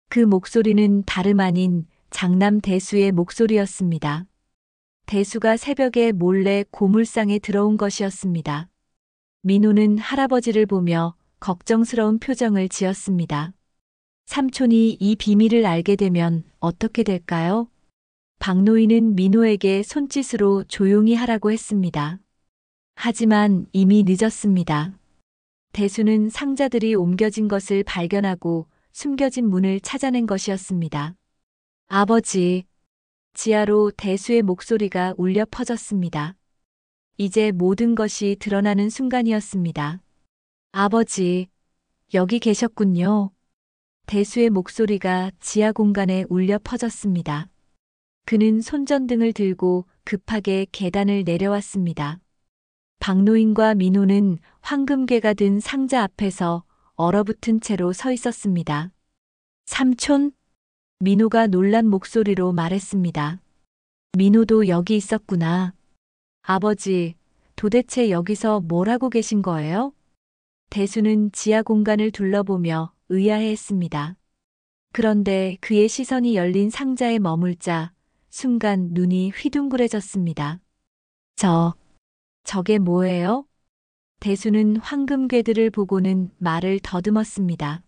[SPEAKER 3] 그 목소리는 다름 아닌 장남 대수의 목소리였습니다. 대수가 새벽에 몰래 고물상에 들어온 것이었습니다. 민호는 할아버지를 보며 걱정스러운 표정을 지었습니다. 삼촌이 이 비밀을 알게 되면 어떻게 될까요? 박노인은 민호에게 손짓으로 조용히 하라고 했습니다. 하지만 이미 늦었습니다. 대수는 상자들이 옮겨진 것을 발견하고 숨겨진 문을 찾아낸 것이었습니다. 아버지, 지하로 대수의 목소리가 울려 퍼졌습니다. 이제 모든 것이 드러나는 순간이었습니다. 아버지, 여기 계셨군요. 대수의 목소리가 지하 공간에 울려 퍼졌습니다. 그는 손전등을 들고 급하게 계단을 내려왔습니다. 박노인과 민호는 황금괴가 든 상자 앞에서 얼어붙은 채로 서 있었습니다. 삼촌? 민호가 놀란 목소리로 말했습니다. 민호도 여기 있었구나. 아버지, 도대체 여기서 뭘 하고 계신 거예요? 대수는 지하 공간을 둘러보며 의아해했습니다. 그런데 그의 시선이 열린 상자에 머물자 순간 눈이 휘둥그레졌습니다. 저게 뭐예요? 대수는 황금괴들을 보고는 말을 더듬었습니다.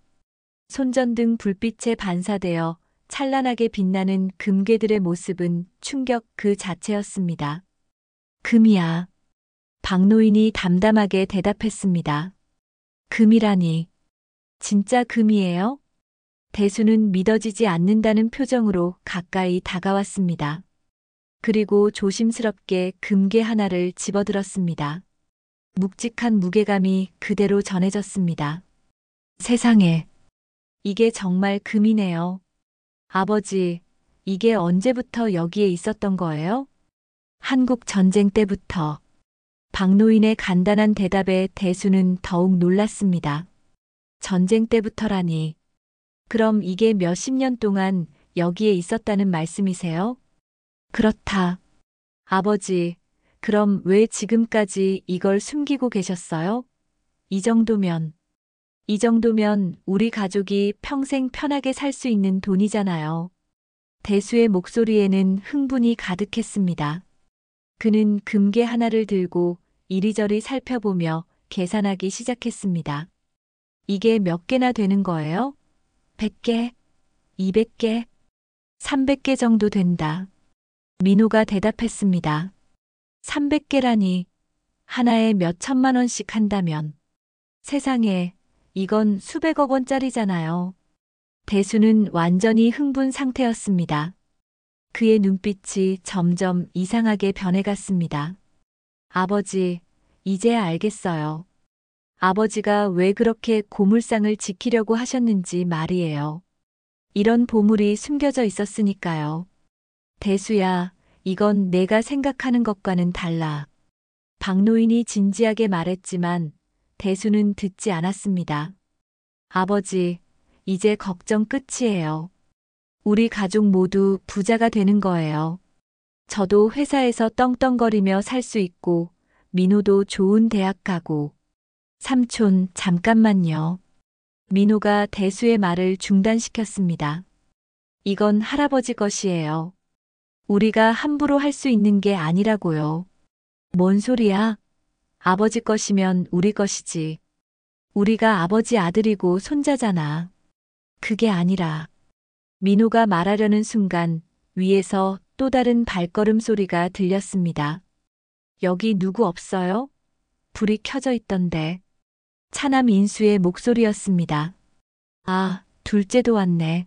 [SPEAKER 3] 손전등 불빛에 반사되어 찬란하게 빛나는 금괴들의 모습은 충격 그 자체였습니다. 금이야. 박노인이 담담하게 대답했습니다. 금이라니. 진짜 금이에요? 대수는 믿어지지 않는다는 표정으로 가까이 다가왔습니다. 그리고 조심스럽게 금괴 하나를 집어들었습니다. 묵직한 무게감이 그대로 전해졌습니다. 세상에, 이게 정말 금이네요. 아버지, 이게 언제부터 여기에 있었던 거예요? 한국 전쟁 때부터. 박노인의 간단한 대답에 대수는 더욱 놀랐습니다. 전쟁 때부터라니. 그럼 이게 몇십 년 동안 여기에 있었다는 말씀이세요? 그렇다. 아버지, 그럼 왜 지금까지 이걸 숨기고 계셨어요? 이 정도면 우리 가족이 평생 편하게 살 수 있는 돈이잖아요. 대수의 목소리에는 흥분이 가득했습니다. 그는 금괴 하나를 들고 이리저리 살펴보며 계산하기 시작했습니다. 이게 몇 개나 되는 거예요? 100개, 200개, 300개 정도 된다. 민호가 대답했습니다. 300개라니, 하나에 몇 천만 원씩 한다면. 세상에, 이건 수백억 원짜리잖아요. 대수는 완전히 흥분 상태였습니다. 그의 눈빛이 점점 이상하게 변해갔습니다. 아버지, 이제야 알겠어요. 아버지가 왜 그렇게 고물상을 지키려고 하셨는지 말이에요. 이런 보물이 숨겨져 있었으니까요. 대수야, 이건 내가 생각하는 것과는 달라. 박노인이 진지하게 말했지만 대수는 듣지 않았습니다. 아버지, 이제 걱정 끝이에요. 우리 가족 모두 부자가 되는 거예요. 저도 회사에서 떵떵거리며 살 수 있고, 민호도 좋은 대학 가고. 삼촌, 잠깐만요. 민호가 대수의 말을 중단시켰습니다. 이건 할아버지 것이에요. 우리가 함부로 할 수 있는 게 아니라고요. 뭔 소리야? 아버지 것이면 우리 것이지. 우리가 아버지 아들이고 손자잖아. 그게 아니라. 민호가 말하려는 순간 위에서 또 다른 발걸음 소리가 들렸습니다. 여기 누구 없어요? 불이 켜져 있던데. 차남 인수의 목소리였습니다. 아, 둘째도 왔네.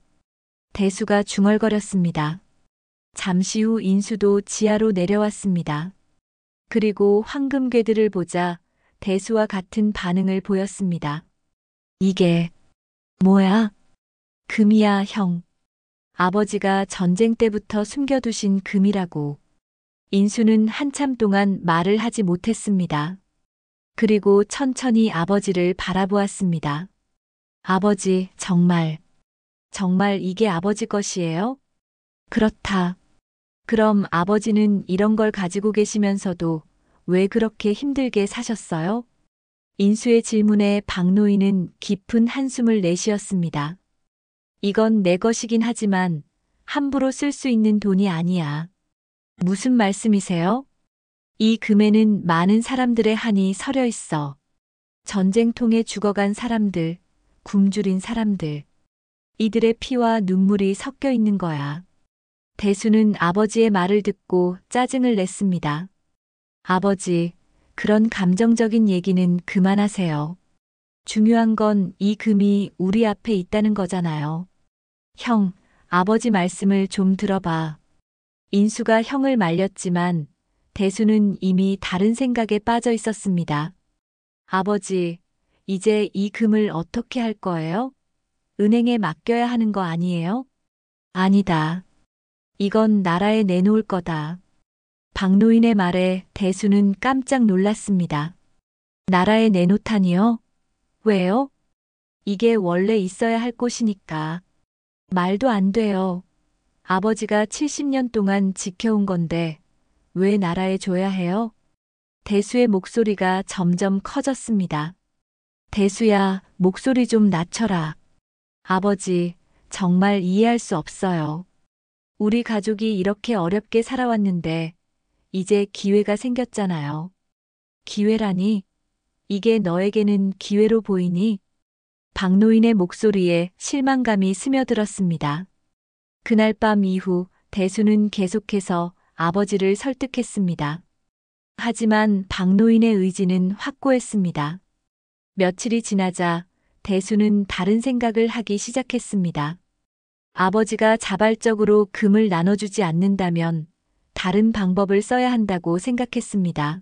[SPEAKER 3] 대수가 중얼거렸습니다. 잠시 후 인수도 지하로 내려왔습니다. 그리고 황금괴들을 보자 대수와 같은 반응을 보였습니다. 이게 뭐야? 금이야, 형. 아버지가 전쟁 때부터 숨겨두신 금이라고. 인수는 한참 동안 말을 하지 못했습니다. 그리고 천천히 아버지를 바라보았습니다. 아버지, 정말 이게 아버지 것이에요? 그렇다. 그럼 아버지는 이런 걸 가지고 계시면서도 왜 그렇게 힘들게 사셨어요? 인수의 질문에 박노인은 깊은 한숨을 내쉬었습니다. 이건 내 것이긴 하지만 함부로 쓸 수 있는 돈이 아니야. 무슨 말씀이세요? 이 금에는 많은 사람들의 한이 서려 있어. 전쟁통에 죽어간 사람들, 굶주린 사람들. 이들의 피와 눈물이 섞여 있는 거야. 대수는 아버지의 말을 듣고 짜증을 냈습니다. 아버지, 그런 감정적인 얘기는 그만하세요. 중요한 건 이 금이 우리 앞에 있다는 거잖아요. 형, 아버지 말씀을 좀 들어봐. 인수가 형을 말렸지만 대수는 이미 다른 생각에 빠져 있었습니다. 아버지, 이제 이 금을 어떻게 할 거예요? 은행에 맡겨야 하는 거 아니에요? 아니다. 이건 나라에 내놓을 거다. 박노인의 말에 대수는 깜짝 놀랐습니다. 나라에 내놓다니요? 왜요? 이게 원래 있어야 할 곳이니까. 말도 안 돼요. 아버지가 70년 동안 지켜온 건데 왜 나라에 줘야 해요? 대수의 목소리가 점점 커졌습니다. 대수야, 목소리 좀 낮춰라. 아버지, 정말 이해할 수 없어요. 우리 가족이 이렇게 어렵게 살아왔는데 이제 기회가 생겼잖아요. 기회라니? 이게 너에게는 기회로 보이니? 박노인의 목소리에 실망감이 스며들었습니다. 그날 밤 이후 대수는 계속해서 아버지를 설득했습니다. 하지만 박노인의 의지는 확고했습니다. 며칠이 지나자 대수는 다른 생각을 하기 시작했습니다. 아버지가 자발적으로 금을 나눠주지 않는다면 다른 방법을 써야 한다고 생각했습니다.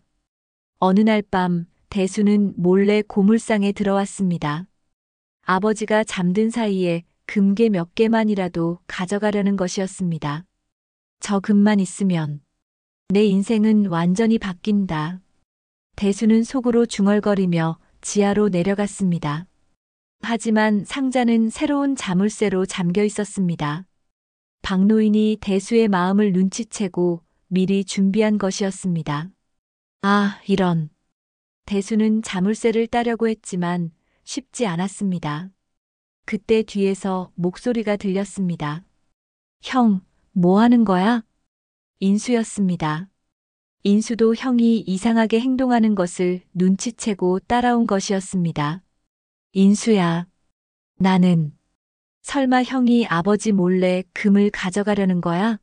[SPEAKER 3] 어느 날 밤 대수는 몰래 고물상에 들어왔습니다. 아버지가 잠든 사이에 금괴 몇 개만이라도 가져가려는 것이었습니다. 저 금만 있으면 내 인생은 완전히 바뀐다. 대수는 속으로 중얼거리며 지하로 내려갔습니다. 하지만 상자는 새로운 자물쇠로 잠겨 있었습니다. 박노인이 대수의 마음을 눈치채고 미리 준비한 것이었습니다. 아, 이런. 대수는 자물쇠를 따려고 했지만 쉽지 않았습니다. 그때 뒤에서 목소리가 들렸습니다. 형, 뭐 하는 거야? 인수였습니다. 인수도 형이 이상하게 행동하는 것을 눈치채고 따라온 것이었습니다. 인수야, 나는. 설마 형이 아버지 몰래 금을 가져가려는 거야?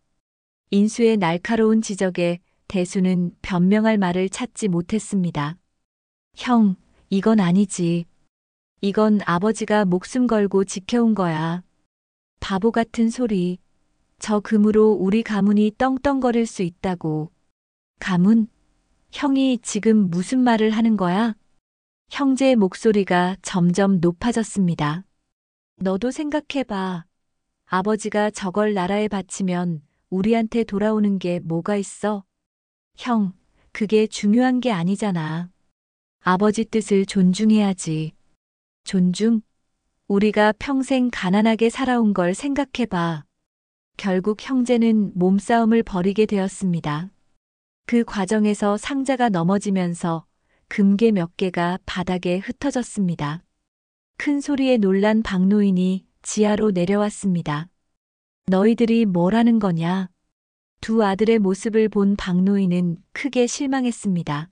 [SPEAKER 3] 인수의 날카로운 지적에 대수는 변명할 말을 찾지 못했습니다. 형, 이건 아니지. 이건 아버지가 목숨 걸고 지켜온 거야. 바보 같은 소리. 저 금으로 우리 가문이 떵떵거릴 수 있다고. 가문? 형이 지금 무슨 말을 하는 거야? 형제의 목소리가 점점 높아졌습니다. 너도 생각해봐. 아버지가 저걸 나라에 바치면 우리한테 돌아오는 게 뭐가 있어? 형, 그게 중요한 게 아니잖아. 아버지 뜻을 존중해야지. 존중? 우리가 평생 가난하게 살아온 걸 생각해봐. 결국 형제는 몸싸움을 벌이게 되었습니다. 그 과정에서 상자가 넘어지면서 금괴 몇 개가 바닥에 흩어졌습니다. 큰 소리에 놀란 박노인이 지하로 내려왔습니다. 너희들이 뭘 하는 거냐? 두 아들의 모습을 본 박노인은 크게 실망했습니다.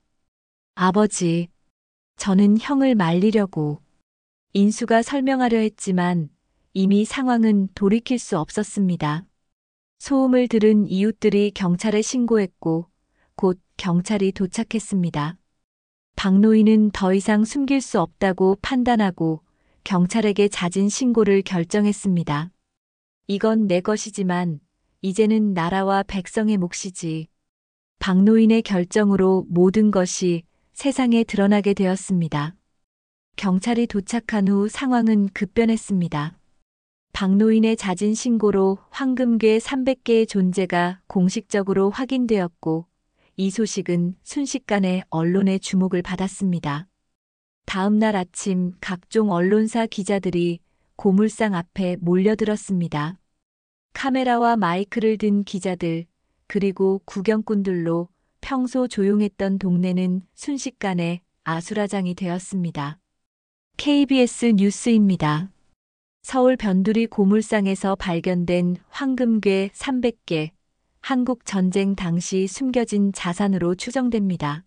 [SPEAKER 3] 아버지, 저는 형을 말리려고. 인수가 설명하려 했지만 이미 상황은 돌이킬 수 없었습니다. 소음을 들은 이웃들이 경찰에 신고했고 곧 경찰이 도착했습니다. 박노인은 더 이상 숨길 수 없다고 판단하고 경찰에게 자진 신고를 결정했습니다. 이건 내 것이지만 이제는 나라와 백성의 몫이지. 박노인의 결정으로 모든 것이 세상에 드러나게 되었습니다. 경찰이 도착한 후 상황은 급변했습니다. 박노인의 자진 신고로 황금괴 300개의 존재가 공식적으로 확인되었고 이 소식은 순식간에 언론의 주목을 받았습니다. 다음 날 아침 각종 언론사 기자들이 고물상 앞에 몰려들었습니다. 카메라와 마이크를 든 기자들, 그리고 구경꾼들로 평소 조용했던 동네는 순식간에 아수라장이 되었습니다. KBS 뉴스입니다. 서울 변두리 고물상에서 발견된 황금괴 300개, 한국 전쟁 당시 숨겨진 자산으로 추정됩니다.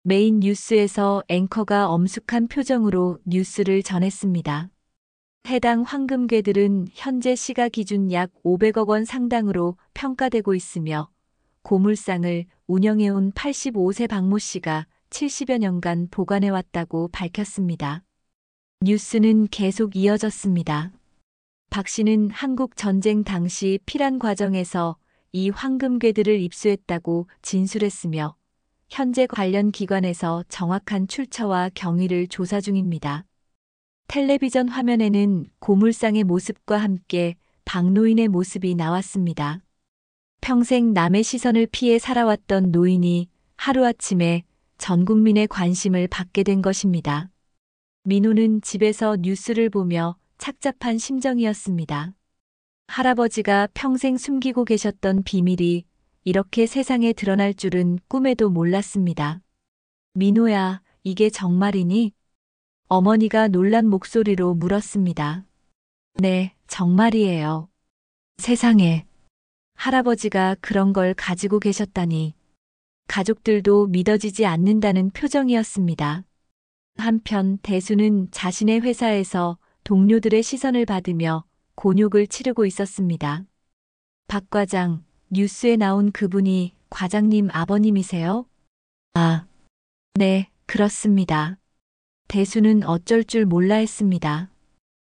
[SPEAKER 3] 메인 뉴스에서 앵커가 엄숙한 표정으로 뉴스를 전했습니다. 해당 황금괴들은 현재 시가 기준 약 500억 원 상당으로 평가되고 있으며 고물상을 운영해온 85세 박모 씨가 70여 년간 보관해왔다고 밝혔습니다. 뉴스는 계속 이어졌습니다. 박 씨는 한국 전쟁 당시 피란 과정에서 이 황금괴들을 입수했다고 진술했으며 현재 관련 기관에서 정확한 출처와 경위를 조사 중입니다. 텔레비전 화면에는 고물상의 모습과 함께 박노인의 모습이 나왔습니다. 평생 남의 시선을 피해 살아왔던 노인이 하루아침에 전 국민의 관심을 받게 된 것입니다. 민호는 집에서 뉴스를 보며 착잡한 심정이었습니다. 할아버지가 평생 숨기고 계셨던 비밀이 이렇게 세상에 드러날 줄은 꿈에도 몰랐습니다. 민호야, 이게 정말이니? 어머니가 놀란 목소리로 물었습니다. 네, 정말이에요. 세상에. 할아버지가 그런 걸 가지고 계셨다니. 가족들도 믿어지지 않는다는 표정이었습니다. 한편 대수는 자신의 회사에서 동료들의 시선을 받으며 곤욕을 치르고 있었습니다. 박 과장, 뉴스에 나온 그분이 과장님 아버님이세요? 아, 네, 그렇습니다. 대수는 어쩔 줄 몰라 했습니다.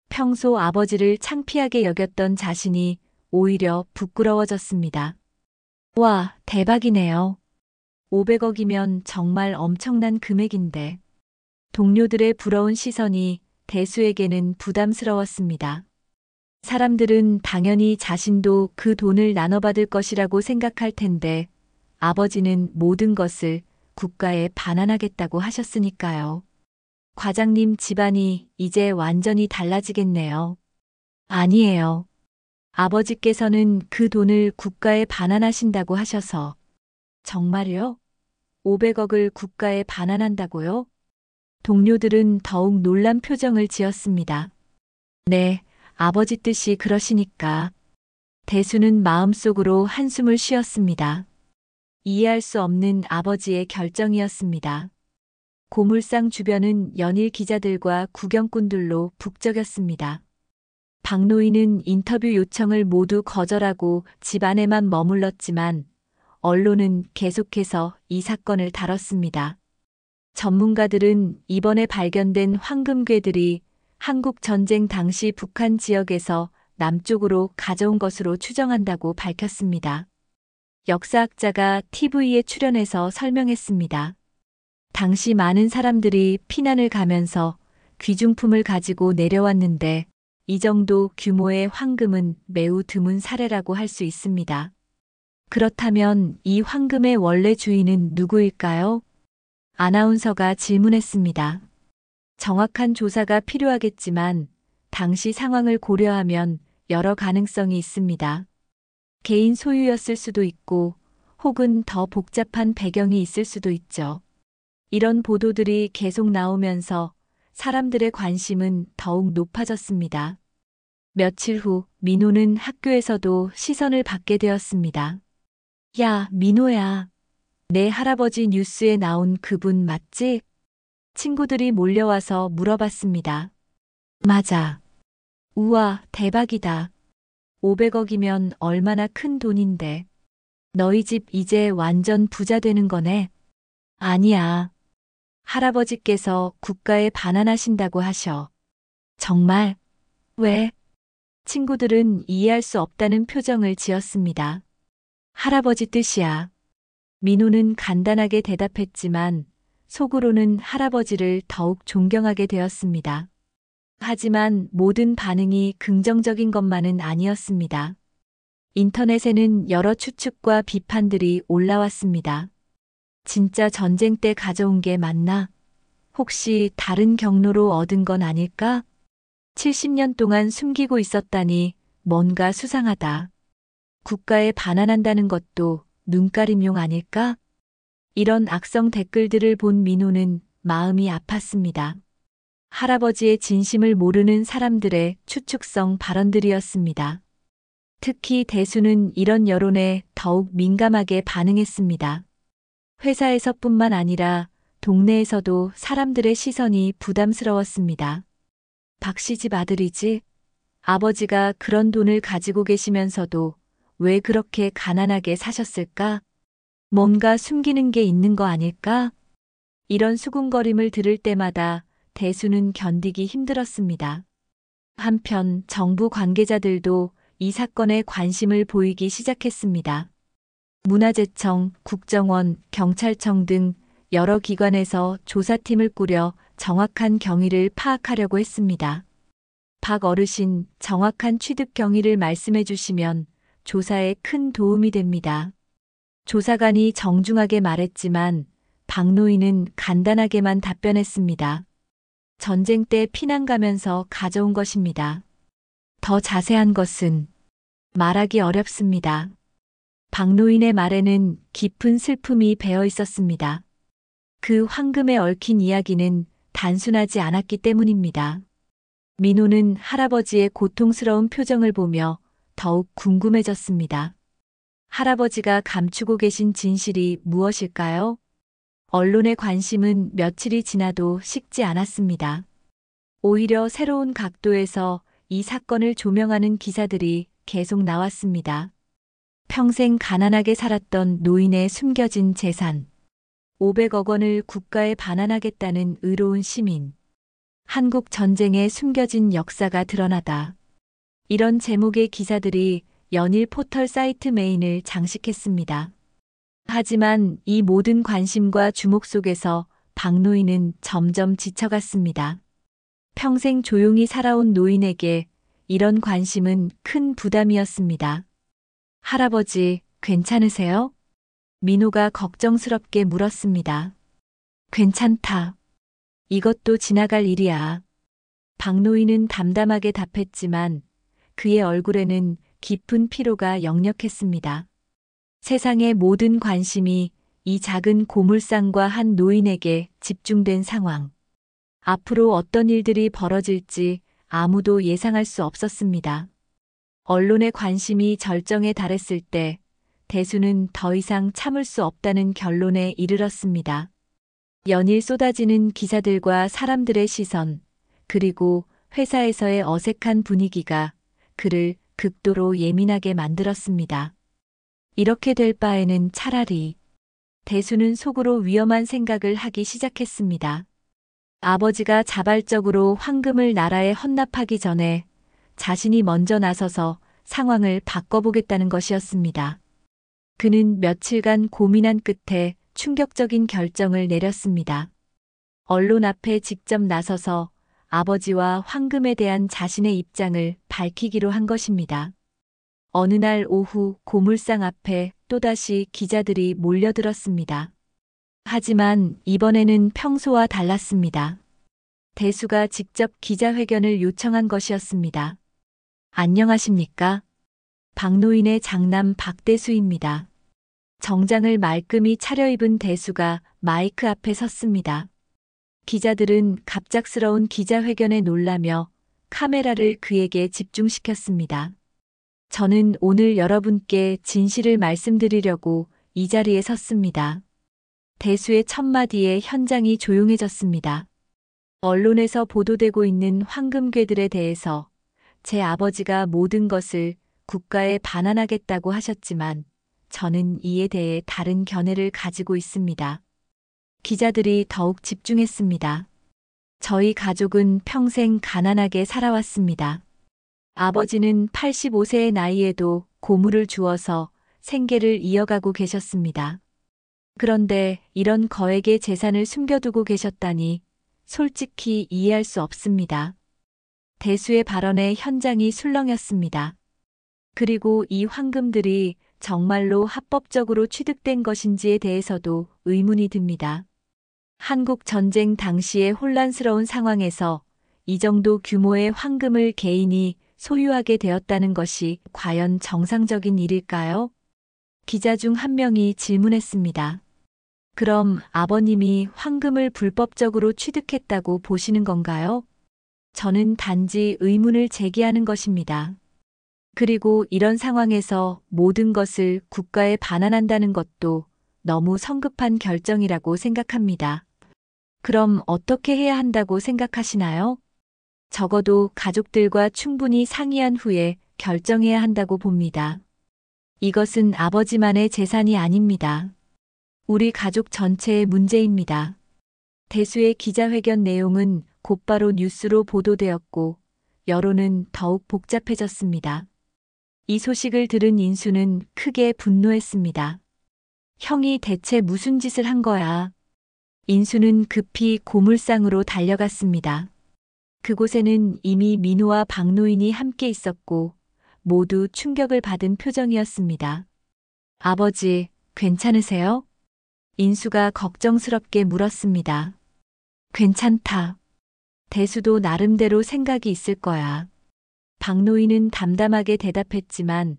[SPEAKER 3] 평소 아버지를 창피하게 여겼던 자신이 오히려 부끄러워졌습니다. 와, 대박이네요. 500억이면 정말 엄청난 금액인데. 동료들의 부러운 시선이 대수에게는 부담스러웠습니다. 사람들은 당연히 자신도 그 돈을 나눠받을 것이라고 생각할 텐데 아버지는 모든 것을 국가에 반환하겠다고 하셨으니까요. 과장님 집안이 이제 완전히 달라지겠네요. 아니에요. 아버지께서는 그 돈을 국가에 반환하신다고 하셔서. 정말요? 500억을 국가에 반환한다고요? 동료들은 더욱 놀란 표정을 지었습니다. 네, 아버지 뜻이 그러시니까. 대수는 마음속으로 한숨을 쉬었습니다. 이해할 수 없는 아버지의 결정이었습니다. 고물상 주변은 연일 기자들과 구경꾼들로 북적였습니다. 박노인은 인터뷰 요청을 모두 거절하고 집 안에만 머물렀지만 언론은 계속해서 이 사건을 다뤘습니다. 전문가들은 이번에 발견된 황금괴들이 한국 전쟁 당시 북한 지역에서 남쪽으로 가져온 것으로 추정한다고 밝혔습니다. 역사학자가 TV에 출연해서 설명했습니다. 당시 많은 사람들이 피난을 가면서 귀중품을 가지고 내려왔는데 이 정도 규모의 황금은 매우 드문 사례라고 할 수 있습니다. 그렇다면 이 황금의 원래 주인은 누구일까요? 아나운서가 질문했습니다. 정확한 조사가 필요하겠지만 당시 상황을 고려하면 여러 가능성이 있습니다. 개인 소유였을 수도 있고 혹은 더 복잡한 배경이 있을 수도 있죠. 이런 보도들이 계속 나오면서 사람들의 관심은 더욱 높아졌습니다. 며칠 후 민호는 학교에서도 시선을 받게 되었습니다. 야, 민호야. 내 할아버지 뉴스에 나온 그분 맞지? 친구들이 몰려와서 물어봤습니다. 맞아. 우와, 대박이다. 500억이면 얼마나 큰 돈인데. 너희 집 이제 완전 부자 되는 거네. 아니야. 할아버지께서 국가에 반환하신다고 하셔. 정말? 왜? 친구들은 이해할 수 없다는 표정을 지었습니다. 할아버지 뜻이야. 민호는 간단하게 대답했지만 속으로는 할아버지를 더욱 존경하게 되었습니다. 하지만 모든 반응이 긍정적인 것만은 아니었습니다. 인터넷에는 여러 추측과 비판들이 올라왔습니다. 진짜 전쟁 때 가져온 게 맞나? 혹시 다른 경로로 얻은 건 아닐까? 70년 동안 숨기고 있었다니 뭔가 수상하다. 국가에 반환한다는 것도 눈가림용 아닐까? 이런 악성 댓글들을 본 민호는 마음이 아팠습니다. 할아버지의 진심을 모르는 사람들의 추측성 발언들이었습니다. 특히 대수는 이런 여론에 더욱 민감하게 반응했습니다. 회사에서뿐만 아니라 동네에서도 사람들의 시선이 부담스러웠습니다. 박씨집 아들이지? 아버지가 그런 돈을 가지고 계시면서도 왜 그렇게 가난하게 사셨을까? 뭔가 숨기는 게 있는 거 아닐까? 이런 수군거림을 들을 때마다 대수는 견디기 힘들었습니다. 한편 정부 관계자들도 이 사건에 관심을 보이기 시작했습니다. 문화재청, 국정원, 경찰청 등 여러 기관에서 조사팀을 꾸려 정확한 경위를 파악하려고 했습니다. 박 어르신, 정확한 취득 경위를 말씀해 주시면 조사에 큰 도움이 됩니다. 조사관이 정중하게 말했지만 박노인은 간단하게만 답변했습니다. 전쟁 때 피난 가면서 가져온 것입니다. 더 자세한 것은 말하기 어렵습니다. 박노인의 말에는 깊은 슬픔이 배어 있었습니다. 그 황금에 얽힌 이야기는 단순하지 않았기 때문입니다. 민호는 할아버지의 고통스러운 표정을 보며 더욱 궁금해졌습니다. 할아버지가 감추고 계신 진실이 무엇일까요? 언론의 관심은 며칠이 지나도 식지 않았습니다. 오히려 새로운 각도에서 이 사건을 조명하는 기사들이 계속 나왔습니다. 평생 가난하게 살았던 노인의 숨겨진 재산. 500억 원을 국가에 반환하겠다는 의로운 시민. 한국 전쟁에 숨겨진 역사가 드러나다. 이런 제목의 기사들이 연일 포털 사이트 메인을 장식했습니다. 하지만 이 모든 관심과 주목 속에서 박노인은 점점 지쳐갔습니다. 평생 조용히 살아온 노인에게 이런 관심은 큰 부담이었습니다. 할아버지, 괜찮으세요? 민호가 걱정스럽게 물었습니다. 괜찮다. 이것도 지나갈 일이야. 박노인은 담담하게 답했지만 그의 얼굴에는 깊은 피로가 역력했습니다. 세상의 모든 관심이 이 작은 고물상과 한 노인에게 집중된 상황. 앞으로 어떤 일들이 벌어질지 아무도 예상할 수 없었습니다. 언론의 관심이 절정에 달했을 때 대수는 더 이상 참을 수 없다는 결론에 이르렀습니다. 연일 쏟아지는 기사들과 사람들의 시선, 그리고 회사에서의 어색한 분위기가 그를 극도로 예민하게 만들었습니다. 이렇게 될 바에는 차라리 대수는 속으로 위험한 생각을 하기 시작했습니다. 아버지가 자발적으로 황금을 나라에 헌납하기 전에 자신이 먼저 나서서 상황을 바꿔보겠다는 것이었습니다. 그는 며칠간 고민한 끝에 충격적인 결정을 내렸습니다. 언론 앞에 직접 나서서 아버지와 황금에 대한 자신의 입장을 밝히기로 한 것입니다. 어느 날 오후 고물상 앞에 또다시 기자들이 몰려들었습니다. 하지만 이번에는 평소와 달랐습니다. 대수가 직접 기자회견을 요청한 것이었습니다. 안녕하십니까? 박노인의 장남 박대수입니다. 정장을 말끔히 차려입은 대수가 마이크 앞에 섰습니다. 기자들은 갑작스러운 기자회견에 놀라며 카메라를 그에게 집중시켰습니다. 저는 오늘 여러분께 진실을 말씀드리려고 이 자리에 섰습니다. 대수의 첫마디에 현장이 조용해졌습니다. 언론에서 보도되고 있는 황금괴들에 대해서 제 아버지가 모든 것을 국가에 반환하겠다고 하셨지만 저는 이에 대해 다른 견해를 가지고 있습니다. 기자들이 더욱 집중했습니다. 저희 가족은 평생 가난하게 살아왔습니다. 아버지는 85세의 나이에도 고물을 주어서 생계를 이어가고 계셨습니다. 그런데 이런 거액의 재산을 숨겨두고 계셨다니 솔직히 이해할 수 없습니다. 대수의 발언에 현장이 술렁였습니다. 그리고 이 황금들이 정말로 합법적으로 취득된 것인지에 대해서도 의문이 듭니다. 한국 전쟁 당시의 혼란스러운 상황에서 이 정도 규모의 황금을 개인이 소유하게 되었다는 것이 과연 정상적인 일일까요? 기자 중 한 명이 질문했습니다. 그럼 아버님이 황금을 불법적으로 취득했다고 보시는 건가요? 저는 단지 의문을 제기하는 것입니다. 그리고 이런 상황에서 모든 것을 국가에 반환한다는 것도 너무 성급한 결정이라고 생각합니다. 그럼 어떻게 해야 한다고 생각하시나요? 적어도 가족들과 충분히 상의한 후에 결정해야 한다고 봅니다. 이것은 아버지만의 재산이 아닙니다. 우리 가족 전체의 문제입니다. 대수의 기자회견 내용은 곧바로 뉴스로 보도되었고 여론은 더욱 복잡해졌습니다. 이 소식을 들은 인수는 크게 분노했습니다. 형이 대체 무슨 짓을 한 거야? 인수는 급히 고물상으로 달려갔습니다. 그곳에는 이미 민호와 박노인이 함께 있었고 모두 충격을 받은 표정이었습니다. 아버지, 괜찮으세요? 인수가 걱정스럽게 물었습니다. 괜찮다. 대수도 나름대로 생각이 있을 거야. 박노인은 담담하게 대답했지만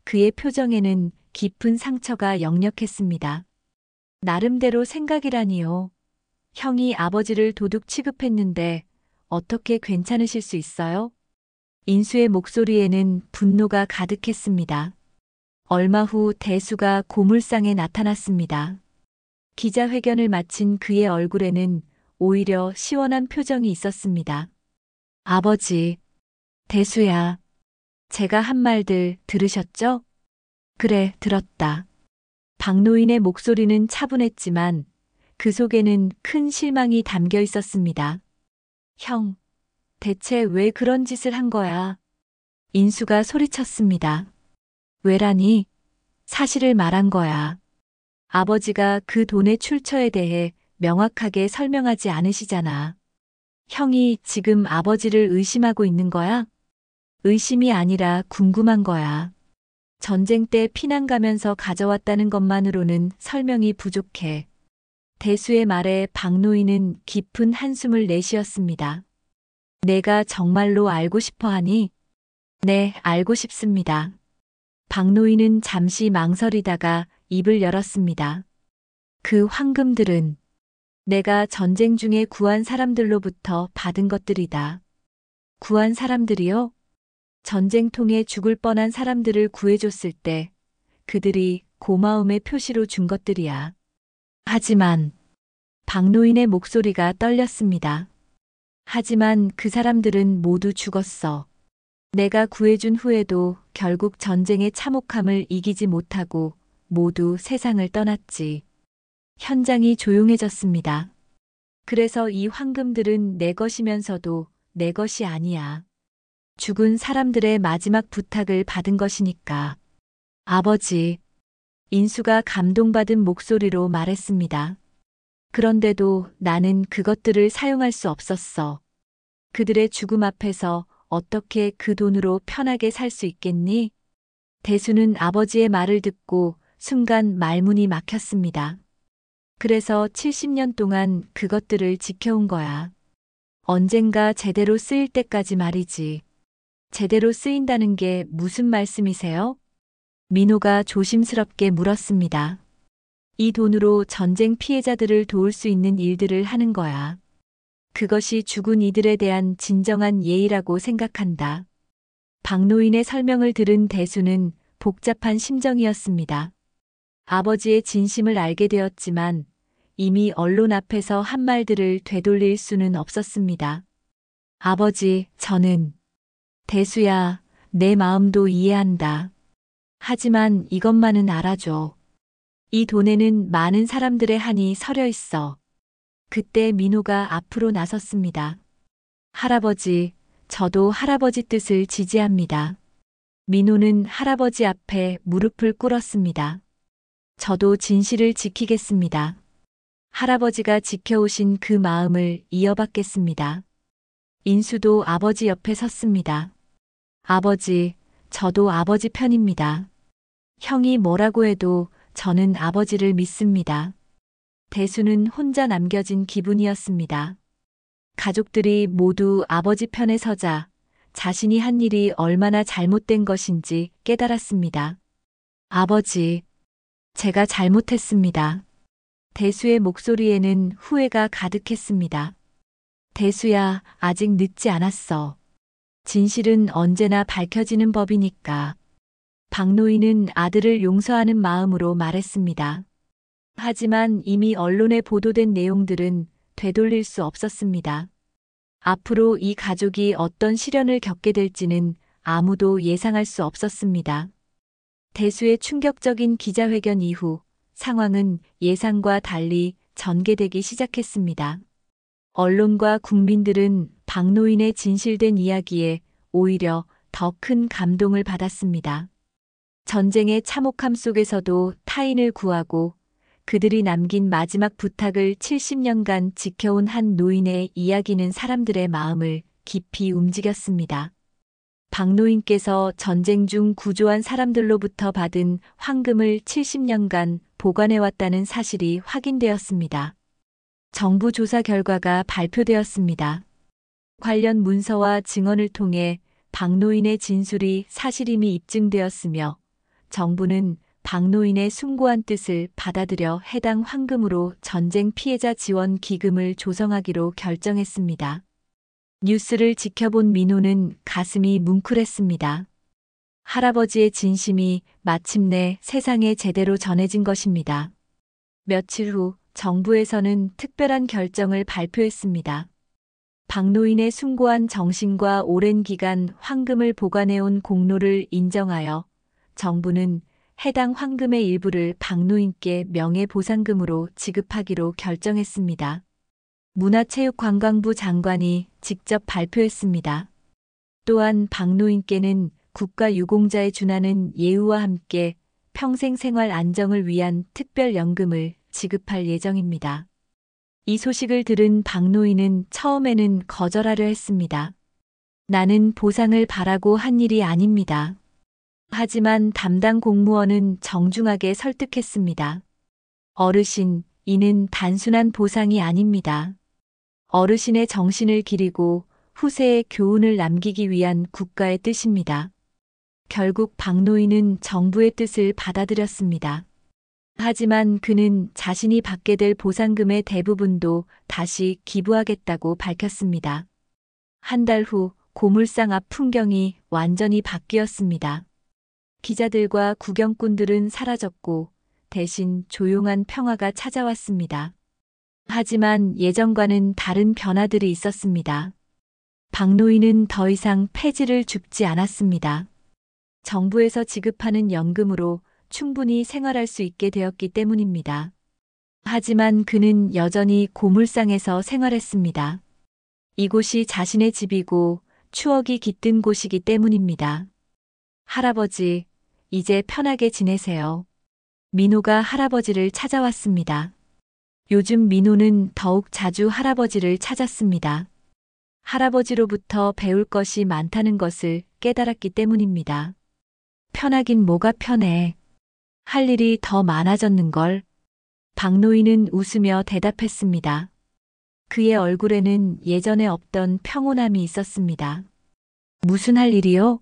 [SPEAKER 3] 그의 표정에는 깊은 상처가 역력했습니다. 나름대로 생각이라니요. 형이 아버지를 도둑 취급했는데 어떻게 괜찮으실 수 있어요? 인수의 목소리에는 분노가 가득했습니다. 얼마 후 대수가 고물상에 나타났습니다. 기자회견을 마친 그의 얼굴에는 오히려 시원한 표정이 있었습니다. 아버지, 대수야. 제가 한 말들 들으셨죠? 그래, 들었다. 박노인의 목소리는 차분했지만 그 속에는 큰 실망이 담겨 있었습니다. 형, 대체 왜 그런 짓을 한 거야? 인수가 소리쳤습니다. 왜라니? 사실을 말한 거야. 아버지가 그 돈의 출처에 대해 명확하게 설명하지 않으시잖아. 형이 지금 아버지를 의심하고 있는 거야? 의심이 아니라 궁금한 거야. 전쟁 때 피난 가면서 가져왔다는 것만으로는 설명이 부족해. 대수의 말에 박노인은 깊은 한숨을 내쉬었습니다. 내가 정말로 알고 싶어 하니? 네, 알고 싶습니다. 박노인은 잠시 망설이다가 입을 열었습니다. 그 황금들은 내가 전쟁 중에 구한 사람들로부터 받은 것들이다. 구한 사람들이요? 전쟁통에 죽을 뻔한 사람들을 구해줬을 때 그들이 고마움의 표시로 준 것들이야. 하지만 박노인의 목소리가 떨렸습니다. 하지만 그 사람들은 모두 죽었어. 내가 구해준 후에도 결국 전쟁의 참혹함을 이기지 못하고 모두 세상을 떠났지. 현장이 조용해졌습니다. 그래서 이 황금들은 내 것이면서도 내 것이 아니야. 죽은 사람들의 마지막 부탁을 받은 것이니까. 아버지, 인수가 감동받은 목소리로 말했습니다. 그런데도 나는 그것들을 사용할 수 없었어. 그들의 죽음 앞에서 어떻게 그 돈으로 편하게 살 수 있겠니? 대수는 아버지의 말을 듣고 순간 말문이 막혔습니다. 그래서 70년 동안 그것들을 지켜온 거야. 언젠가 제대로 쓰일 때까지 말이지. 제대로 쓰인다는 게 무슨 말씀이세요? 민호가 조심스럽게 물었습니다. 이 돈으로 전쟁 피해자들을 도울 수 있는 일들을 하는 거야. 그것이 죽은 이들에 대한 진정한 예의라고 생각한다. 박노인의 설명을 들은 대수는 복잡한 심정이었습니다. 아버지의 진심을 알게 되었지만 이미 언론 앞에서 한 말들을 되돌릴 수는 없었습니다. 아버지, 저는 대수야, 내 마음도 이해한다. 하지만 이것만은 알아줘. 이 돈에는 많은 사람들의 한이 서려 있어. 그때 민호가 앞으로 나섰습니다. 할아버지, 저도 할아버지 뜻을 지지합니다. 민호는 할아버지 앞에 무릎을 꿇었습니다. 저도 진실을 지키겠습니다. 할아버지가 지켜오신 그 마음을 이어받겠습니다. 인수도 아버지 옆에 섰습니다. 아버지, 저도 아버지 편입니다. 형이 뭐라고 해도 저는 아버지를 믿습니다. 대수는 혼자 남겨진 기분이었습니다. 가족들이 모두 아버지 편에 서자 자신이 한 일이 얼마나 잘못된 것인지 깨달았습니다. 아버지, 제가 잘못했습니다. 대수의 목소리에는 후회가 가득했습니다. 대수야, 아직 늦지 않았어. 진실은 언제나 밝혀지는 법이니까. 박노인은 아들을 용서하는 마음으로 말했습니다. 하지만 이미 언론에 보도된 내용들은 되돌릴 수 없었습니다. 앞으로 이 가족이 어떤 시련을 겪게 될지는 아무도 예상할 수 없었습니다. 대수의 충격적인 기자회견 이후 상황은 예상과 달리 전개되기 시작했습니다. 언론과 국민들은 박노인의 진실된 이야기에 오히려 더 큰 감동을 받았습니다. 전쟁의 참혹함 속에서도 타인을 구하고 그들이 남긴 마지막 부탁을 70년간 지켜온 한 노인의 이야기는 사람들의 마음을 깊이 움직였습니다. 박노인께서 전쟁 중 구조한 사람들로부터 받은 황금을 70년간 보관해왔다는 사실이 확인되었습니다. 정부 조사 결과가 발표되었습니다. 관련 문서와 증언을 통해 박노인의 진술이 사실임이 입증되었으며 정부는 박노인의 숭고한 뜻을 받아들여 해당 황금으로 전쟁 피해자 지원 기금을 조성하기로 결정했습니다. 뉴스를 지켜본 민호는 가슴이 뭉클했습니다. 할아버지의 진심이 마침내 세상에 제대로 전해진 것입니다. 며칠 후 정부에서는 특별한 결정을 발표했습니다. 박노인의 숭고한 정신과 오랜 기간 황금을 보관해온 공로를 인정하여 정부는 해당 황금의 일부를 박노인께 명예보상금으로 지급하기로 결정했습니다. 문화체육관광부 장관이 직접 발표했습니다. 또한 박노인께는 국가유공자에 준하는 예우와 함께 평생 생활 안정을 위한 특별연금을 지급할 예정입니다. 이 소식을 들은 박노인은 처음에는 거절하려 했습니다. 나는 보상을 바라고 한 일이 아닙니다. 하지만 담당 공무원은 정중하게 설득했습니다. 어르신, 이는 단순한 보상이 아닙니다. 어르신의 정신을 기리고 후세에 교훈을 남기기 위한 국가의 뜻입니다. 결국 박노인은 정부의 뜻을 받아들였습니다. 하지만 그는 자신이 받게 될 보상금의 대부분도 다시 기부하겠다고 밝혔습니다. 한 달 후 고물상 앞 풍경이 완전히 바뀌었습니다. 기자들과 구경꾼들은 사라졌고 대신 조용한 평화가 찾아왔습니다. 하지만 예전과는 다른 변화들이 있었습니다. 박노인은 더 이상 폐지를 줍지 않았습니다. 정부에서 지급하는 연금으로 충분히 생활할 수 있게 되었기 때문입니다. 하지만 그는 여전히 고물상에서 생활했습니다. 이곳이 자신의 집이고 추억이 깃든 곳이기 때문입니다. 할아버지, 이제 편하게 지내세요. 민호가 할아버지를 찾아왔습니다. 요즘 민호는 더욱 자주 할아버지를 찾았습니다. 할아버지로부터 배울 것이 많다는 것을 깨달았기 때문입니다. 편하긴 뭐가 편해. 할 일이 더 많아졌는걸. 박노인은 웃으며 대답했습니다. 그의 얼굴에는 예전에 없던 평온함이 있었습니다. 무슨 할 일이요?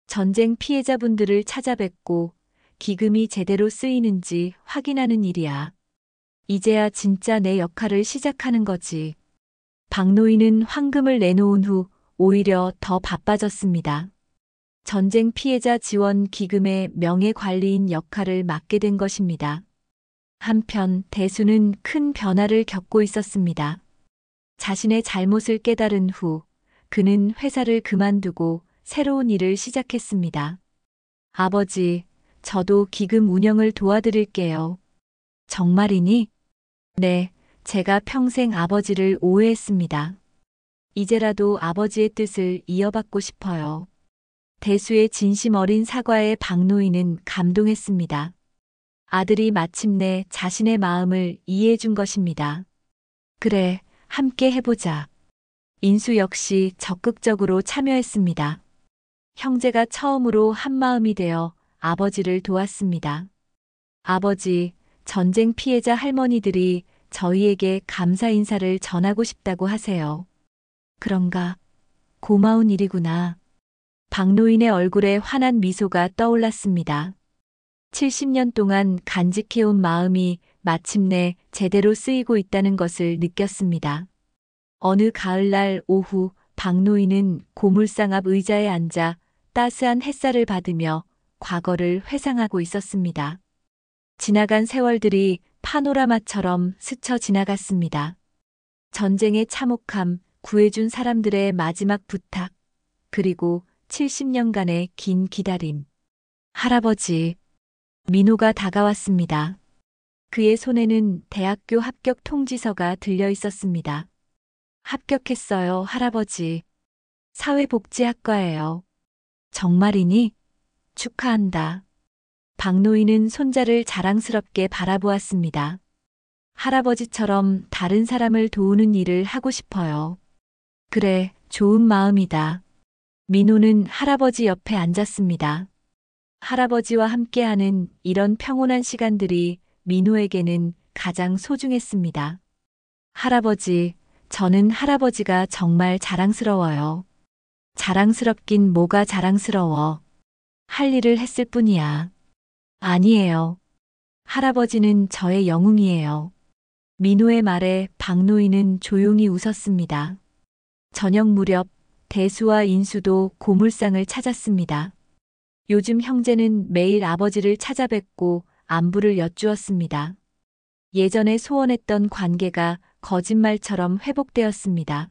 [SPEAKER 3] 전쟁 피해자분들을 찾아뵙고 기금이 제대로 쓰이는지 확인하는 일이야. 이제야 진짜 내 역할을 시작하는 거지. 박노인은 황금을 내놓은 후 오히려 더 바빠졌습니다. 전쟁 피해자 지원 기금의 명예관리인 역할을 맡게 된 것입니다. 한편 대수는 큰 변화를 겪고 있었습니다. 자신의 잘못을 깨달은 후 그는 회사를 그만두고 새로운 일을 시작했습니다. 아버지, 저도 기금 운영을 도와드릴게요. 정말이니? 네, 제가 평생 아버지를 오해했습니다. 이제라도 아버지의 뜻을 이어받고 싶어요. 대수의 진심 어린 사과에 박노인은 감동했습니다. 아들이 마침내 자신의 마음을 이해해 준 것입니다. 그래, 함께 해보자. 인수 역시 적극적으로 참여했습니다. 형제가 처음으로 한마음이 되어 아버지를 도왔습니다. 아버지, 전쟁 피해자 할머니들이 저희에게 감사 인사를 전하고 싶다고 하세요. 그런가? 고마운 일이구나. 박노인의 얼굴에 환한 미소가 떠올랐습니다. 70년 동안 간직해온 마음이 마침내 제대로 쓰이고 있다는 것을 느꼈습니다. 어느 가을날 오후 박노인은 고물상 앞 의자에 앉아 따스한 햇살을 받으며 과거를 회상하고 있었습니다. 지나간 세월들이 파노라마처럼 스쳐 지나갔습니다. 전쟁의 참혹함, 구해준 사람들의 마지막 부탁, 그리고 70년간의 긴 기다림. 할아버지, 민호가 다가왔습니다. 그의 손에는 대학교 합격 통지서가 들려 있었습니다. 합격했어요, 할아버지. 사회복지학과예요. 정말이니? 축하한다. 박노인은 손자를 자랑스럽게 바라보았습니다. 할아버지처럼 다른 사람을 도우는 일을 하고 싶어요. 그래, 좋은 마음이다. 민호는 할아버지 옆에 앉았습니다. 할아버지와 함께하는 이런 평온한 시간들이 민호에게는 가장 소중했습니다. 할아버지, 저는 할아버지가 정말 자랑스러워요. 자랑스럽긴 뭐가 자랑스러워. 할 일을 했을 뿐이야. 아니에요. 할아버지는 저의 영웅이에요. 민호의 말에 박노인은 조용히 웃었습니다. 저녁 무렵 대수와 인수도 고물상을 찾았습니다. 요즘 형제는 매일 아버지를 찾아뵙고 안부를 여쭈었습니다. 예전에 소원했던 관계가 거짓말처럼 회복되었습니다.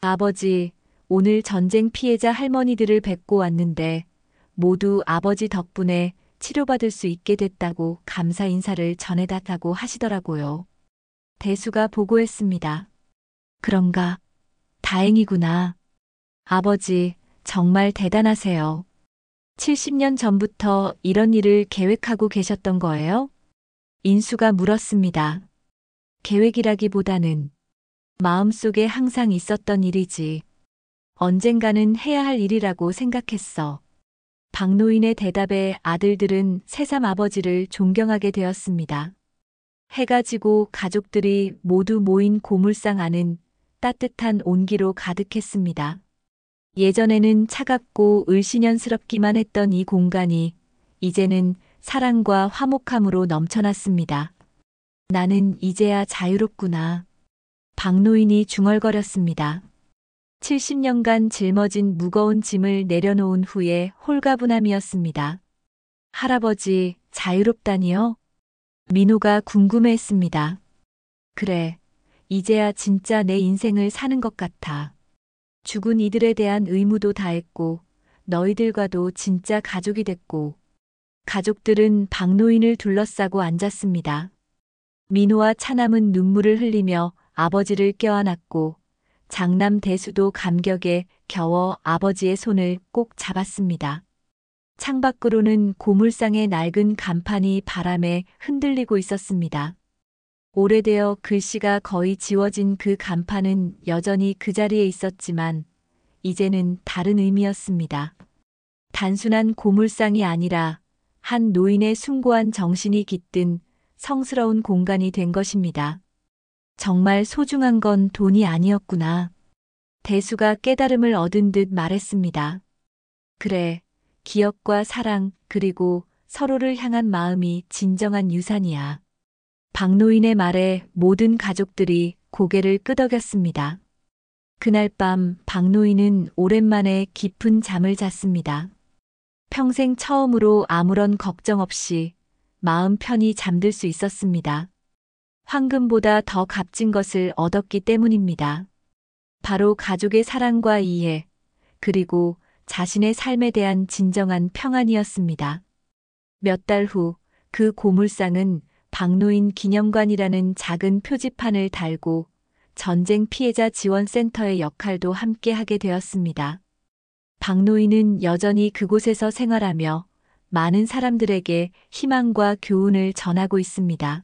[SPEAKER 3] 아버지, 오늘 전쟁 피해자 할머니들을 뵙고 왔는데 모두 아버지 덕분에 치료받을 수 있게 됐다고 감사 인사를 전해달라고 하시더라고요. 대수가 보고했습니다. 그런가? 다행이구나. 아버지, 정말 대단하세요. 70년 전부터 이런 일을 계획하고 계셨던 거예요? 인수가 물었습니다. 계획이라기보다는 마음속에 항상 있었던 일이지. 언젠가는 해야 할 일이라고 생각했어. 박노인의 대답에 아들들은 새삼 아버지를 존경하게 되었습니다. 해가 지고 가족들이 모두 모인 고물상 안은 따뜻한 온기로 가득했습니다. 예전에는 차갑고 을씨년스럽기만 했던 이 공간이 이제는 사랑과 화목함으로 넘쳐났습니다. 나는 이제야 자유롭구나. 박노인이 중얼거렸습니다. 70년간 짊어진 무거운 짐을 내려놓은 후에 홀가분함이었습니다. 할아버지, 자유롭다니요? 민호가 궁금해했습니다. 그래, 이제야 진짜 내 인생을 사는 것 같아. 죽은 이들에 대한 의무도 다했고, 너희들과도 진짜 가족이 됐고, 가족들은 박노인을 둘러싸고 앉았습니다. 민호와 차남은 눈물을 흘리며 아버지를 껴안았고, 장남 대수도 감격에 겨워 아버지의 손을 꼭 잡았습니다. 창밖으로는 고물상의 낡은 간판이 바람에 흔들리고 있었습니다. 오래되어 글씨가 거의 지워진 그 간판은 여전히 그 자리에 있었지만 이제는 다른 의미였습니다. 단순한 고물상이 아니라 한 노인의 숭고한 정신이 깃든 성스러운 공간이 된 것입니다. 정말 소중한 건 돈이 아니었구나. 대수가 깨달음을 얻은 듯 말했습니다. 그래, 기억과 사랑 그리고 서로를 향한 마음이 진정한 유산이야. 박노인의 말에 모든 가족들이 고개를 끄덕였습니다. 그날 밤 박노인은 오랜만에 깊은 잠을 잤습니다. 평생 처음으로 아무런 걱정 없이 마음 편히 잠들 수 있었습니다. 황금보다 더 값진 것을 얻었기 때문입니다. 바로 가족의 사랑과 이해, 그리고 자신의 삶에 대한 진정한 평안이었습니다. 몇 달 후 그 고물상은 박노인 기념관이라는 작은 표지판을 달고 전쟁 피해자 지원센터의 역할도 함께 하게 되었습니다. 박노인은 여전히 그곳에서 생활하며 많은 사람들에게 희망과 교훈을 전하고 있습니다.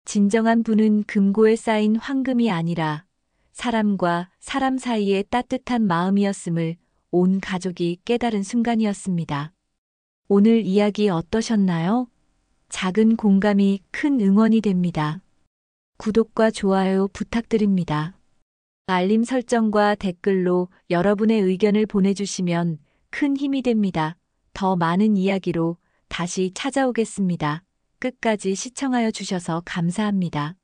[SPEAKER 3] 진정한 부는 금고에 쌓인 황금이 아니라 사람과 사람 사이의 따뜻한 마음이었음을 온 가족이 깨달은 순간이었습니다. 오늘 이야기 어떠셨나요? 작은 공감이 큰 응원이 됩니다. 구독과 좋아요 부탁드립니다. 알림 설정과 댓글로 여러분의 의견을 보내주시면 큰 힘이 됩니다. 더 많은 이야기로 다시 찾아오겠습니다. 끝까지 시청하여 주셔서 감사합니다.